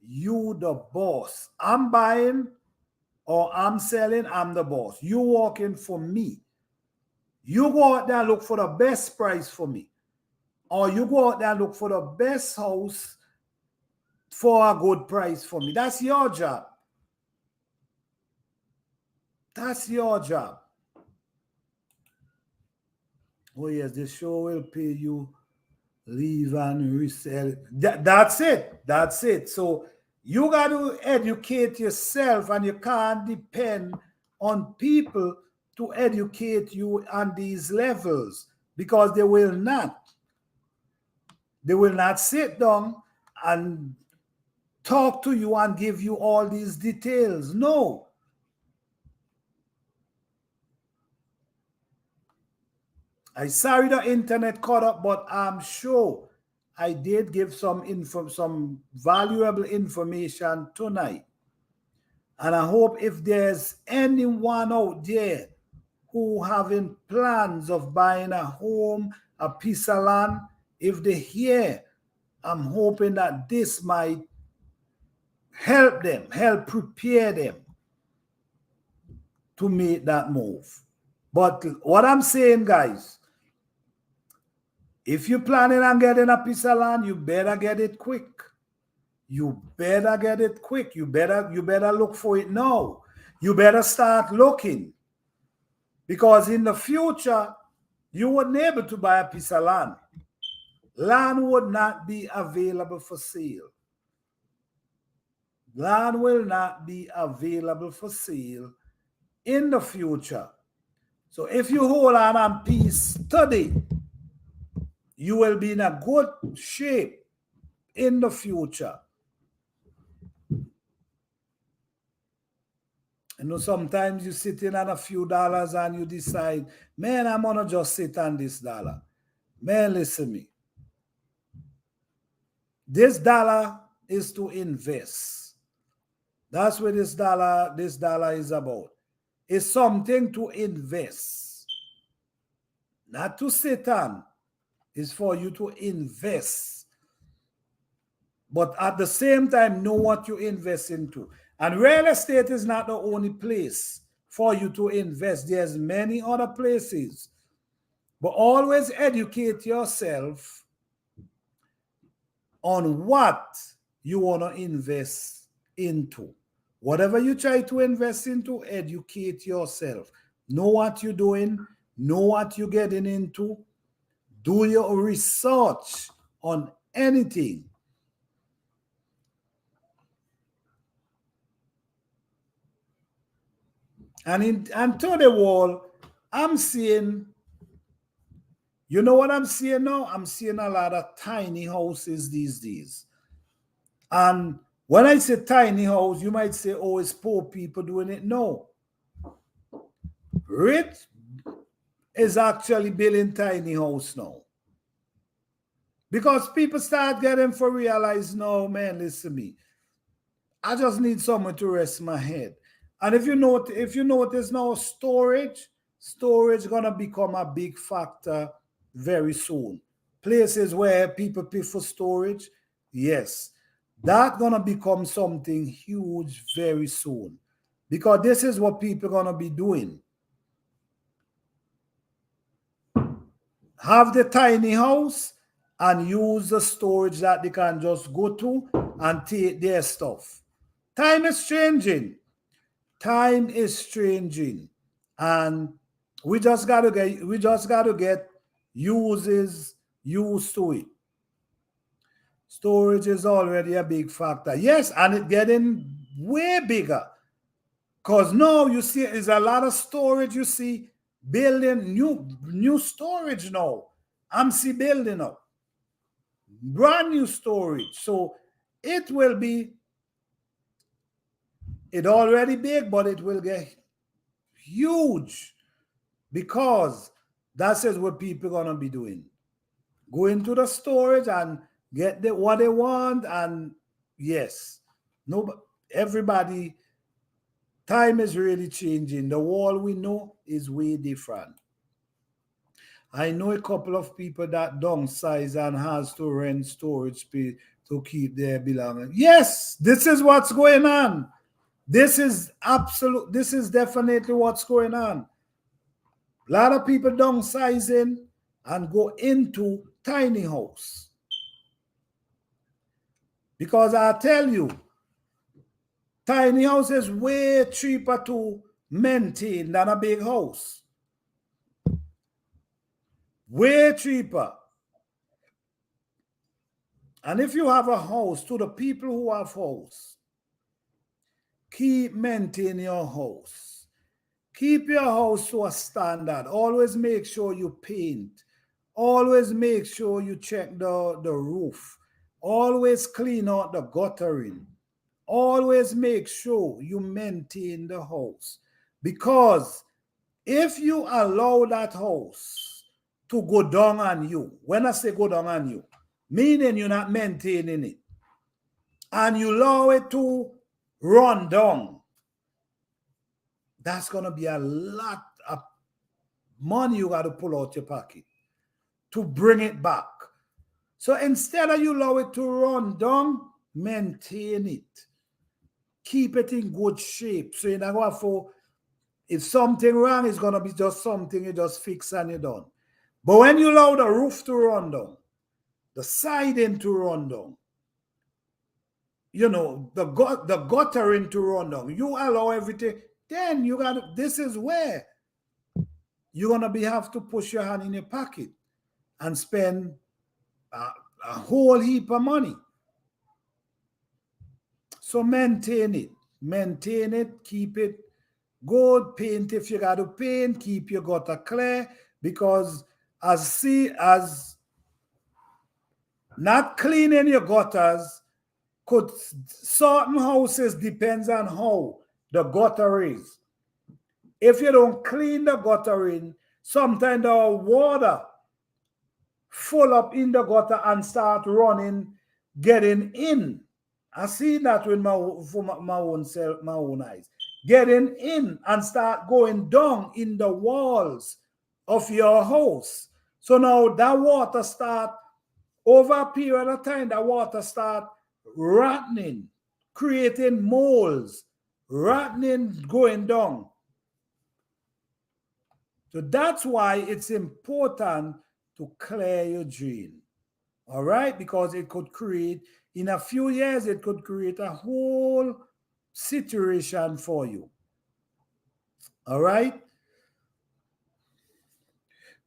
A: you the boss. I'm buying or I'm selling, I'm the boss. You working for me. You go out there and look for the best price for me. Or you go out there and look for the best house for a good price for me. That's your job. That's your job. Oh yes, the show will pay you, leave and resell. That's it. That's it. So you got to educate yourself, and you can't depend on people to educate you on these levels, because they will not. They will not sit down and talk to you and give you all these details. No. I'm sorry the internet caught up, but I'm sure I did give some valuable information tonight. And I hope if there's anyone out there who having plans of buying a home, a piece of land, if they hear, I'm hoping that this might help them, help prepare them to make that move. But what I'm saying, guys, if you're planning on getting a piece of land, you better get it quick. You better get it quick. You better look for it now. You better start looking. Because in the future, you wouldn't be able to buy a piece of land. Land would not be available for sale. Land will not be available for sale in the future. So if you hold on peace today, you will be in a good shape in the future. You know, sometimes you sit in on a few dollars and you decide, man, I'm gonna just sit on this dollar. Man, listen to me. This dollar is to invest. That's what this dollar is about. It's something to invest. Not to sit on. It's for you to invest. But at the same time, know what you invest into. And real estate is not the only place for you to invest. There's many other places. But always educate yourself on what you want to invest into. Whatever you try to invest into, educate yourself. Know what you're doing. Know what you're getting into. Do your research on anything. And to the wall, I'm seeing, you know what I'm seeing now? I'm seeing a lot of tiny houses these days. And when I say tiny house, you might say, oh, it's poor people doing it. No. Rich is actually building tiny house now. Because people start getting for realize, no, man, listen to me. I just need somewhere to rest my head. And if you notice now, storage gonna become a big factor very soon. Places where people pay for storage, yes, that's gonna become something huge very soon. Because this is what people are gonna be doing. Have the tiny house and use the storage that they can just go to and take their stuff. Time is changing. Time is changing. And we just gotta get used to it. Storage is already a big factor. Yes, and it's getting way bigger. Because now you see there's a lot of storage you see building new storage now. I'm see building up. Brand new storage. So it will be, it already big, but it will get huge because that's what people are gonna be doing. Go into the storage and get what they want, and yes, no, everybody. Time is really changing. The world we know is way different. I know a couple of people that downsize and has to rent storage space to keep their belongings. Yes, this is what's going on. This is definitely what's going on. A lot of people downsizing and go into tiny house. Because I tell you, tiny house is way cheaper to maintain than a big house. Way cheaper. And if you have a house, to the people who have house, keep maintaining your house. Keep your house to a standard. Always make sure you paint. Always make sure you check the roof. Always clean out the guttering. Always make sure you maintain the house. Because if you allow that house to go down on you, when I say go down on you, meaning you're not maintaining it, and you allow it to run down, that's going to be a lot of money you got to pull out your pocket to bring it back. So instead of you allow it to run down, maintain it. Keep it in good shape. So you're not going for, if something wrong, it's going to be just something you just fix and you're done. But when you allow the roof to run down, the siding to run down, you know, the guttering to run down, you allow everything, then you got to, this is where you're going to have to push your hand in your pocket and spend a whole heap of money. So maintain it, keep it good, paint if you got to paint, keep your gutter clear, because as not cleaning your gutters could, certain houses depends on how the gutter is. If you don't clean the guttering, sometimes the water full up in the gutter and start running, getting in. I see that with my own self, my own eyes. Getting in and start going down in the walls of your house. So now that water start, over a period of time, the water start rotting, creating moles, rotting, going down. So that's why it's important to clear your drain. All right? Because it could create, in a few years, it could create a whole situation for you. All right?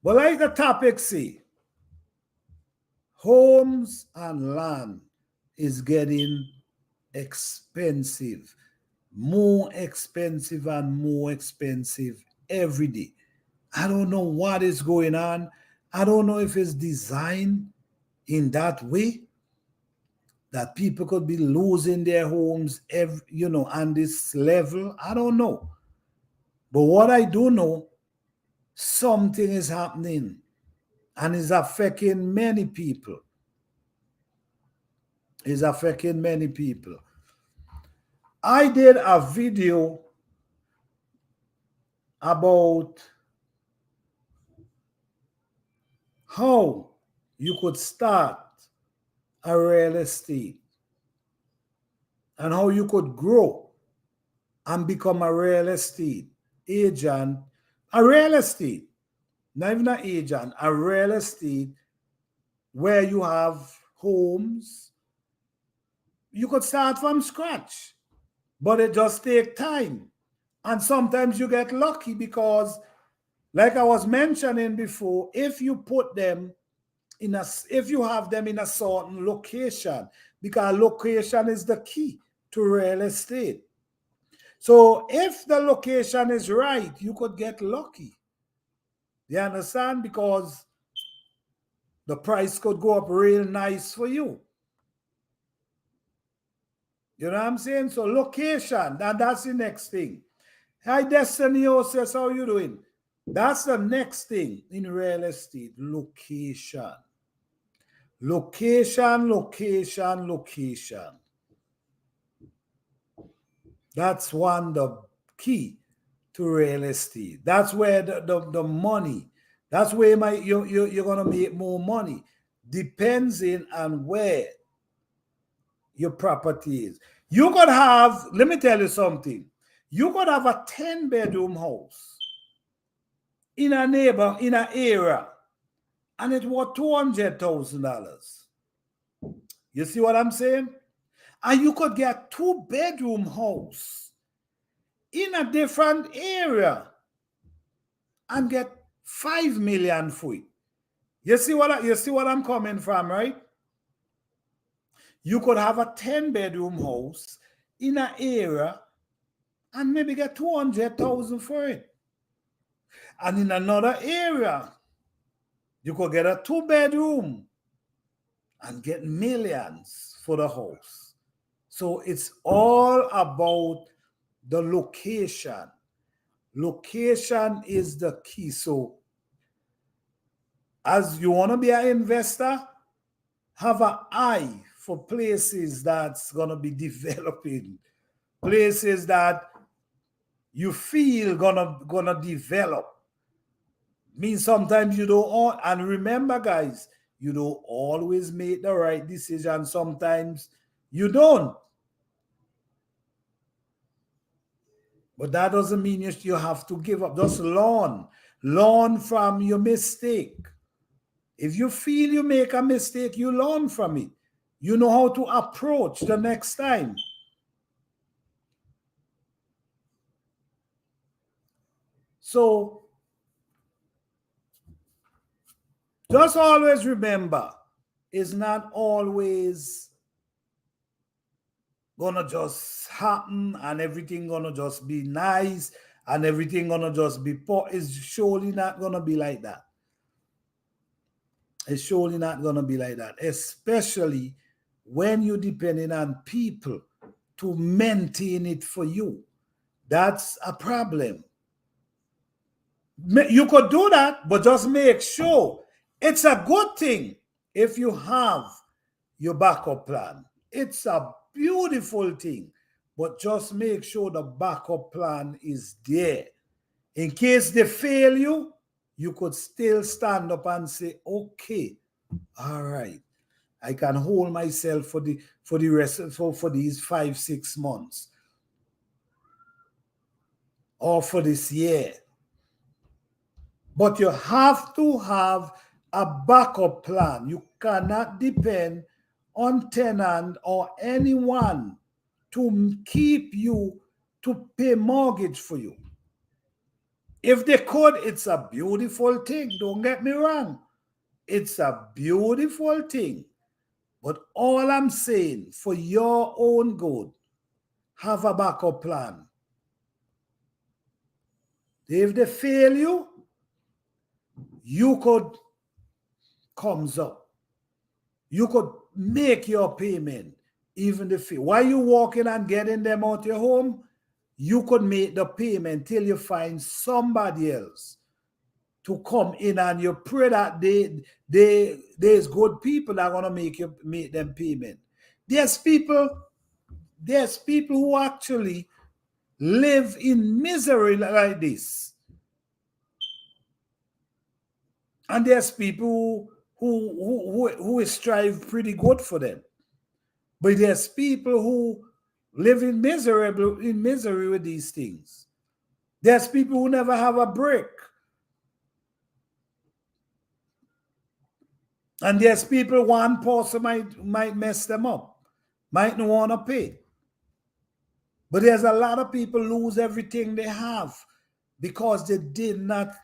A: But like the topic say, homes and land is getting expensive, more expensive and more expensive every day. I don't know what is going on. I don't know if it's designed in that way that people could be losing their homes, on this level. I don't know. But what I do know, something is happening and is affecting many people. Is affecting many people. I did a video about how you could start a real estate and how you could grow and become a real estate agent, a real estate, not even an agent, a real estate where you have homes. You could start from scratch, but it just takes time. And sometimes you get lucky because, like I was mentioning before, if you put them if you have them in a certain location, because location is the key to real estate. So if the location is right, you could get lucky. You understand? Because the price could go up real nice for you. You know what I'm saying? So location, and that's the next thing. Hi, Destiny says, how you doing? That's the next thing in real estate, location. Location, location, location. That's the key to real estate. That's where the money, that's where you're going to make more money. Depends on where your property is. You could have, let me tell you something. You could have a 10-bedroom house in an area, and it was $200,000. You see what I'm saying? And you could get 2-bedroom house in a different area and get 5 million for it. You see what I'm coming from, right? You could have a 10-bedroom house in an area and maybe get 200,000 for it. And in another area, you could get a 2-bedroom and get millions for the house. So it's all about the location. Location is the key. So as you want to be an investor, have an eye for places that's going to be developing, places that you feel gonna develop. Means sometimes you don't, and remember guys, you don't always make the right decision. Sometimes you don't. But that doesn't mean you have to give up. Just learn. Learn from your mistake. If you feel you make a mistake, you learn from it. You know how to approach the next time. So just always remember, it's not always gonna just happen and everything gonna just be nice and everything gonna just be poor. It's surely not gonna be like that. It's surely not gonna be like that, especially when you're depending on people to maintain it for you. That's a problem. You could do that, but just make sure it's a good thing if you have your backup plan. It's a beautiful thing, but just make sure the backup plan is there. In case they fail you, you could still stand up and say, okay, all right, I can hold myself for the rest for these 5-6 months or for this year. But you have to have a backup plan. You cannot depend on tenant or anyone to keep you, to pay mortgage for you. If they could, it's a beautiful thing. Don't get me wrong. It's a beautiful thing. But all I'm saying, for your own good, have a backup plan. If they fail you, you could comes up. You could make your payment, even the fee. While you walking and getting them out your home, you could make the payment till you find somebody else to come in, and you pray that there's good people that are gonna make them payment. There's people who actually live in misery like this. And there's people who strive pretty good for them. But there's people who live in misery with these things. There's people who never have a break. And there's people, one person might mess them up, might not want to pay. But there's a lot of people lose everything they have because they did not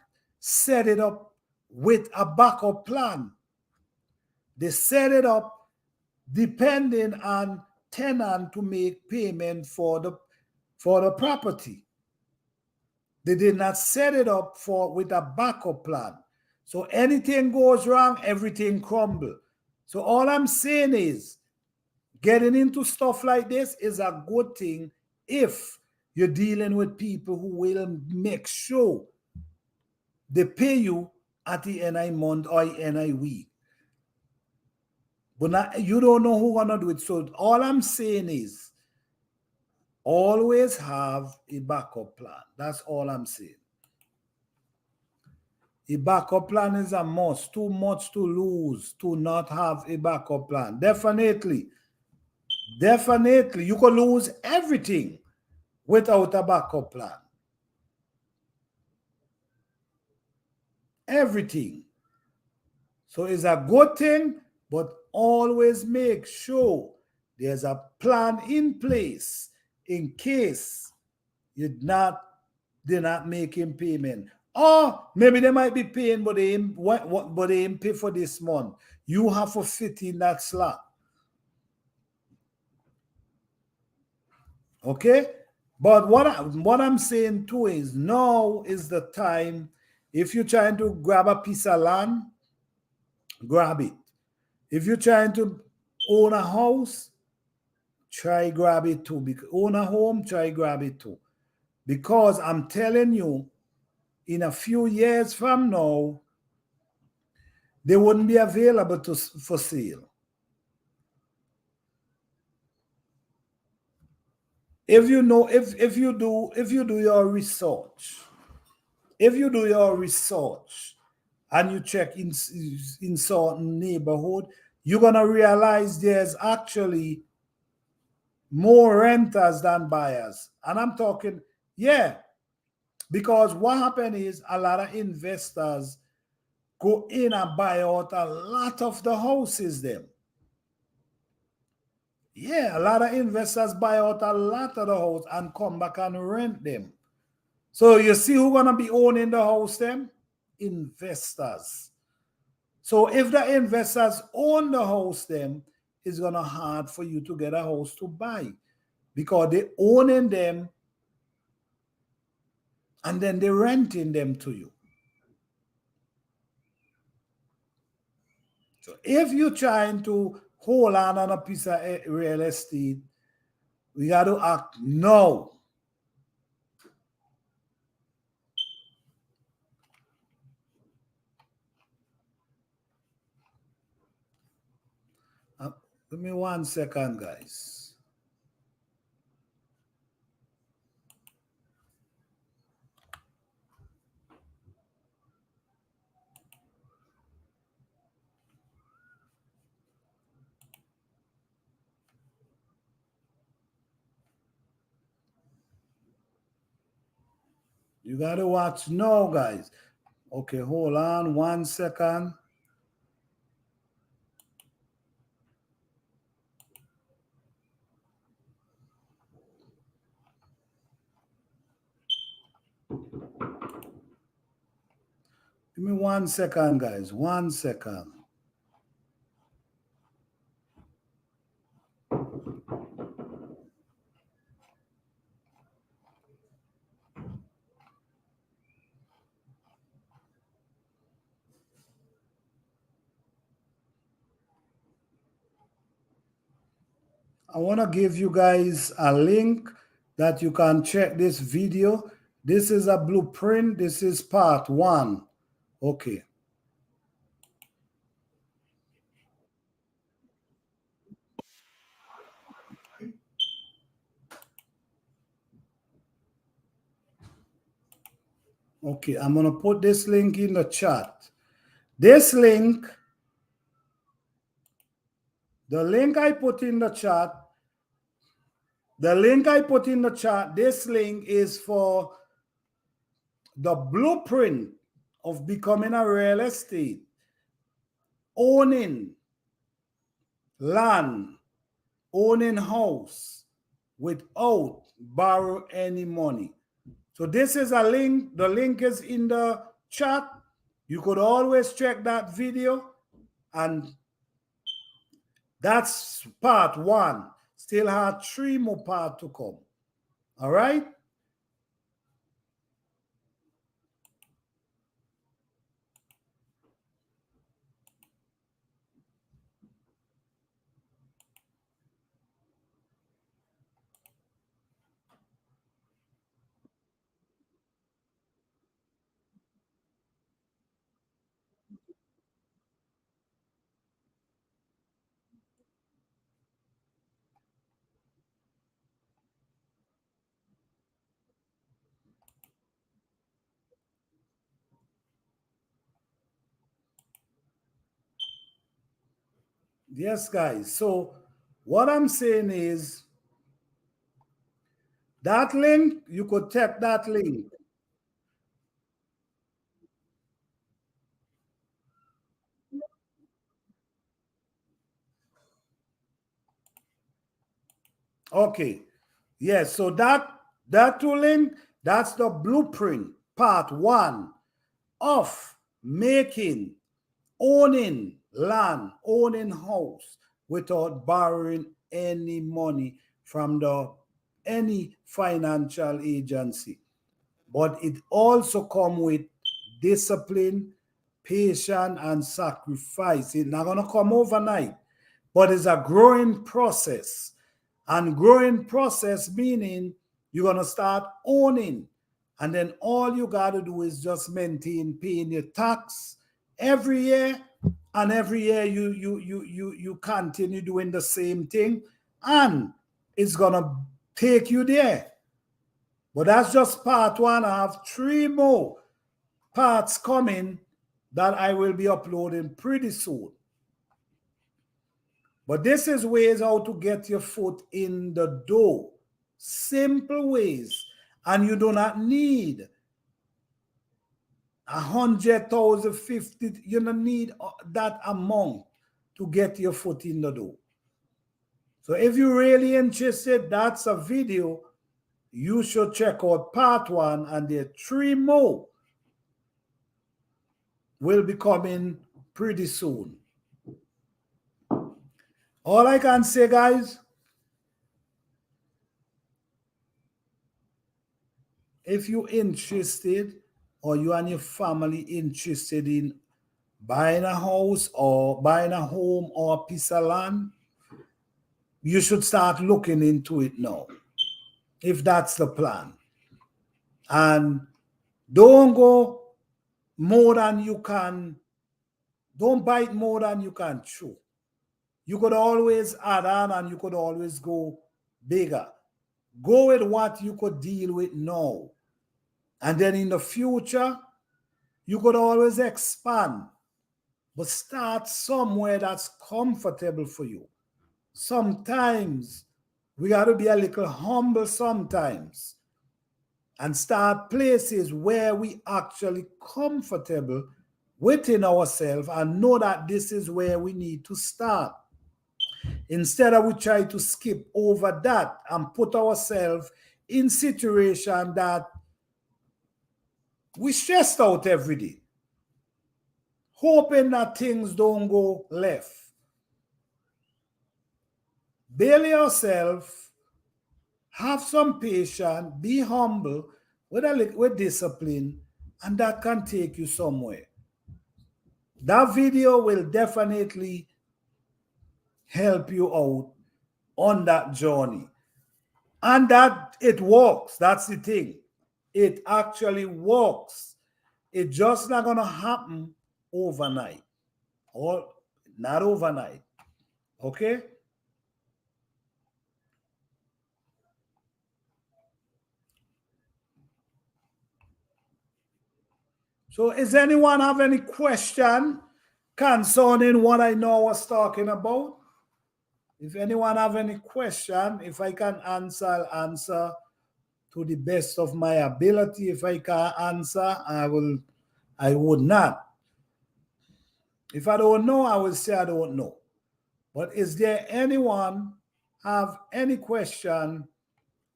A: set it up with a backup plan. They set it up depending on tenant to make payment for the property. They did not set it up with a backup plan. So anything goes wrong, everything crumbles. So all I'm saying is, getting into stuff like this is a good thing if you're dealing with people who will make sure they pay you at the end of month or end of week. But you don't know who's gonna do it. So all I'm saying is, always have a backup plan. That's all I'm saying. A backup plan is a must. Too much to lose to not have a backup plan. Definitely. Definitely. You could lose everything without a backup plan. Everything. So it's a good thing, but always make sure there's a plan in place in case they're not making payment. Or maybe they might be paying, but they ain't pay for this month. You have to fit in that slot. Okay? But what I'm saying too is, now is the time. If you're trying to grab a piece of land, grab it. If you're trying to own a house, try grab it too. Own a home, try grab it too. Because I'm telling you, in a few years from now, they wouldn't be available for sale. If you know, if you do your research, and you check in certain neighborhood, you're gonna realize there's actually more renters than buyers. And I'm talking, yeah, because what happened is a lot of investors go in and buy out a lot of the houses them. Yeah, a lot of investors buy out a lot of the house and come back and rent them. So you see who's gonna be owning the house them? Investors. So if the investors own the house them, it's gonna hard for you to get a house to buy because they owning them and then they're renting them to you. So if you're trying to hold on a piece of real estate, we got to act now. Give me 1 second, guys. You got to watch now, guys. Okay, hold on 1 second. Give me 1 second, guys. 1 second. I want to give you guys a link that you can check this video. This is a blueprint. This is part 1. Okay. Okay, I'm going to put this link in the chat. This link, the link I put in the chat, this link is for the blueprint of becoming a real estate, owning land, owning house without borrow any money. So this is a link. The link is in the chat. You could always check that video, and that's part 1. Still have 3 more parts to come. All right? Yes, guys. So what I'm saying is that link, you could tap that link. Okay. Yes. So that two link, that's the blueprint, part 1 of making, owning land, owning house without borrowing any money from any financial agency. But it also come with discipline, patience and sacrifice. It's not going to come overnight, but it's a growing process. And growing process meaning you're going to start owning. And then all you got to do is just maintain paying your tax every year. And every year you continue doing the same thing. And it's going to take you there. But that's just part one. I have 3 more parts coming that I will be uploading pretty soon. But this is ways how to get your foot in the door. Simple ways. And you do not need 100,000, 50. You don't need that amount to get your foot in the door. So if you're really interested, that's a video. You should check out part one, and there are 3 more will be coming pretty soon. All I can say, guys, if you're interested or you and your family interested in buying a house or buying a home or a piece of land, you should start looking into it now, if that's the plan. And don't go more than you can, don't bite more than you can chew. You could always add on and you could always go bigger. Go with what you could deal with now. And then in the future, you could always expand. But start somewhere that's comfortable for you. Sometimes we got to be a little humble sometimes and start places where we actually comfortable within ourselves and know that this is where we need to start. Instead of we try to skip over that and put ourselves in situation that we stressed out every day, hoping that things don't go left. Bail yourself, have some patience, be humble, with discipline, and that can take you somewhere. That video will definitely help you out on that journey. And that it works. That's the thing. It actually works. It's just not going to happen overnight. Or not overnight. Okay? So is anyone have any question concerning what I know I was talking about? If anyone have any question, if I can answer, I'll answer to the best of my ability. If I can't answer, I would not. If I don't know, I will say I don't know. But is there anyone have any question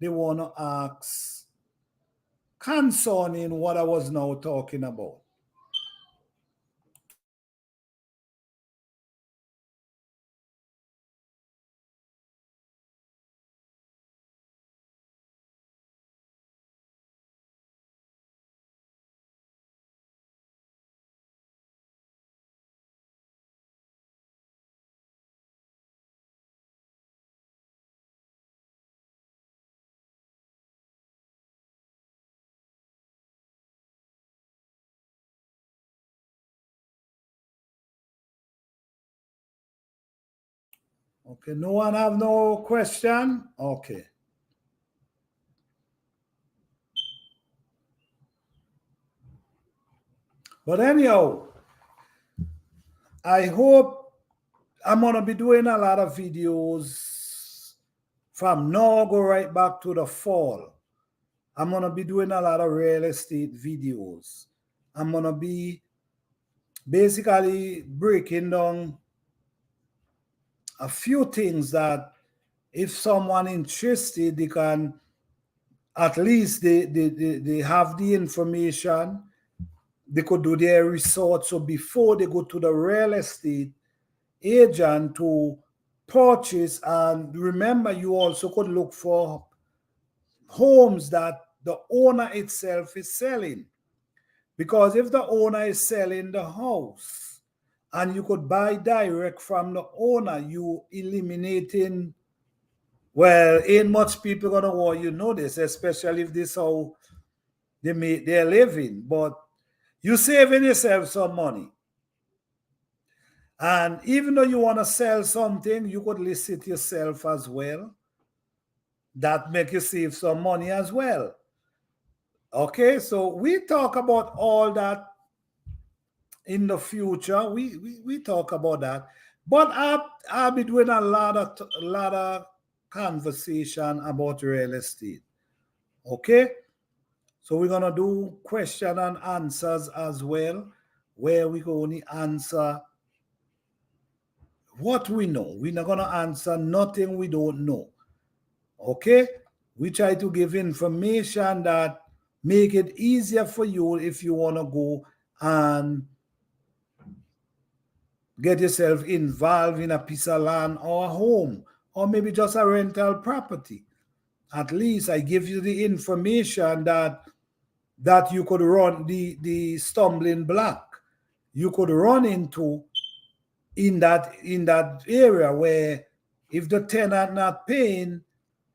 A: they want to ask concerning what I was now talking about? Okay, no one have no question? Okay. But anyhow, I hope I'm going to be doing a lot of videos from now go right back to the fall. I'm going to be doing a lot of real estate videos. I'm going to be basically breaking down a few things that if someone interested, they can, at least they have the information. They could do their research. So before they go to the real estate agent to purchase, and remember, you also could look for homes that the owner itself is selling. Because if the owner is selling the house and you could buy direct from the owner, you eliminating, well, ain't much people gonna want you know this, especially if this how they make their living. But you saving yourself some money. And even though you want to sell something, you could list it yourself as well. That make you save some money as well. Okay, so we talk about all that in the future. We talk about that. But I'll be doing a lot of conversation about real estate. Okay? So we're gonna do question and answers as well, where we can only answer what we know. We're not gonna answer nothing we don't know. Okay? We try to give information that make it easier for you if you want to go and get yourself involved in a piece of land or a home or maybe just a rental property. At least I give you the information that you could run the stumbling block you could run into in that area, where if the tenant not paying,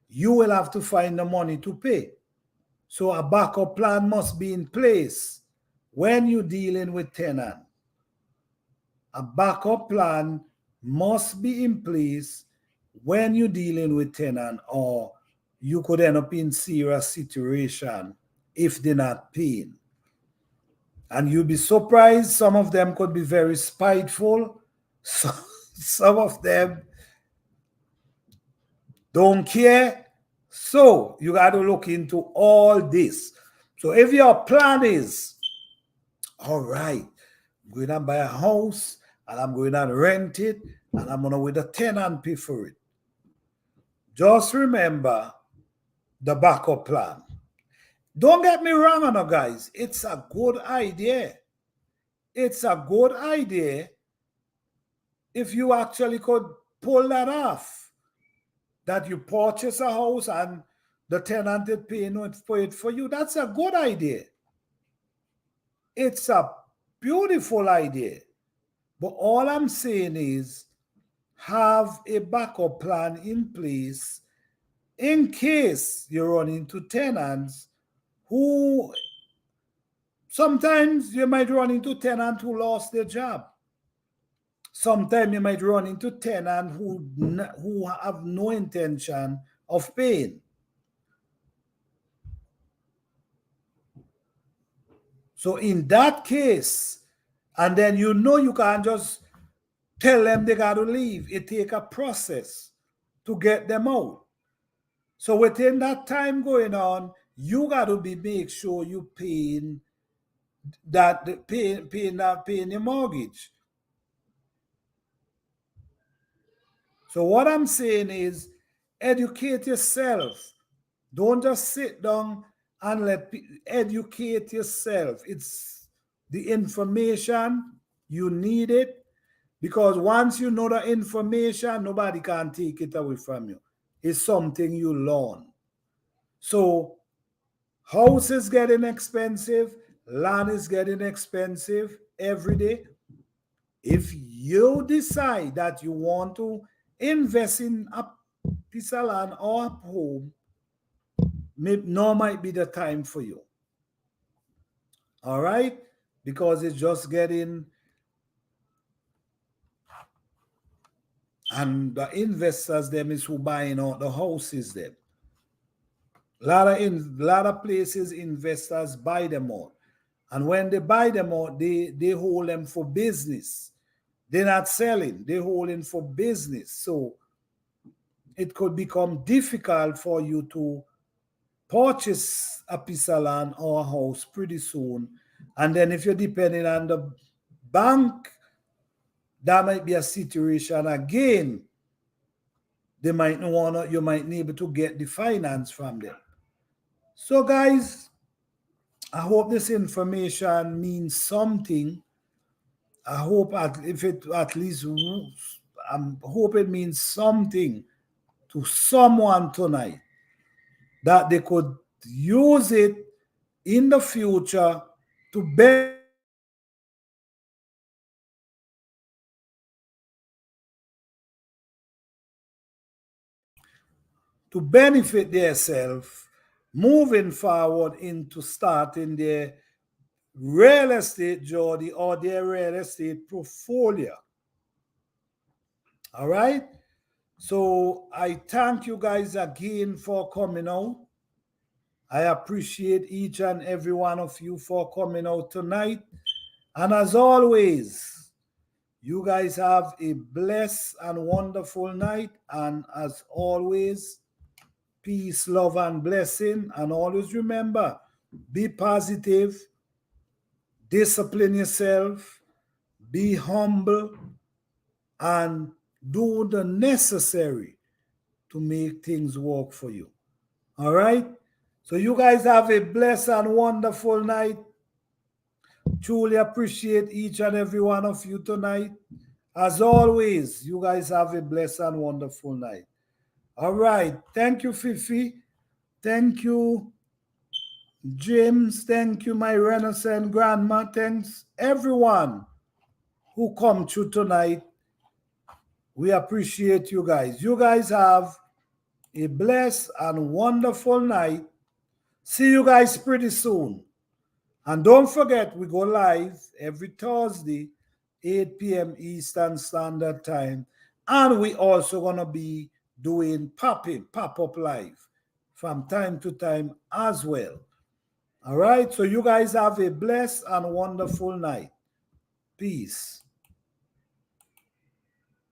A: you will have to find the money to pay. So a backup plan must be in place when you're dealing with tenant. A backup plan must be in place when you're dealing with tenant, or you could end up in serious situation if they're not paying. And you'll be surprised, some of them could be very spiteful. So, some of them don't care. So you got to look into all this. So if your plan is, all right, I'm going to buy a house and I'm going to rent it and I'm going to with a tenant pay for it, just remember the backup plan. Don't get me wrong, guys. It's a good idea. It's a good idea if you actually could pull that off, that you purchase a house and the tenant is paying for it for you. That's a good idea. It's a beautiful idea. But all I'm saying is have a backup plan in place in case you run into tenants who, sometimes you might run into tenants who lost their job. Sometimes you might run into tenants who have no intention of paying. So in that case, and then you can't just tell them they got to leave. It takes a process to get them out. So within that time going on, you got to make sure you paying your mortgage. So what I'm saying is, educate yourself. Don't just sit down and educate yourself. It's the information, you need it, because once you know the information, nobody can take it away from you. It's something you learn. So house is getting expensive, land is getting expensive every day. If you decide that you want to invest in a piece of land or a home, now might be the time for you. All right? Because it's just getting, and the investors them is who buying out the houses them. Lot of places investors buy them out. And when they buy them out, they hold them for business. They're not selling, they're holding for business. So it could become difficult for you to purchase a piece of land or a house pretty soon. And then if you're depending on the bank, that might be a situation again. They might not want to, you might need to get the finance from them. So guys, I hope this information means something. I hope I hope it means something to someone tonight, that they could use it in the future to benefit themselves moving forward into starting their real estate journey or their real estate portfolio. All right. So I thank you guys again for coming out. I appreciate each and every one of you for coming out tonight. And as always, you guys have a blessed and wonderful night. And as always, peace, love, and blessing. And always remember, be positive, discipline yourself, be humble, and do the necessary to make things work for you. All right? So you guys have a blessed and wonderful night. Truly appreciate each and every one of you tonight. As always, you guys have a blessed and wonderful night. All right. Thank you, Fifi. Thank you, James. Thank you, my Renaissance grandma. Thanks, everyone who come through tonight. We appreciate you guys. You guys have a blessed and wonderful night. See you guys pretty soon. And don't forget, we go live every Thursday, 8 p.m. Eastern Standard Time. And we also going to be doing pop-up live from time to time as well. All right? So you guys have a blessed and wonderful night. Peace.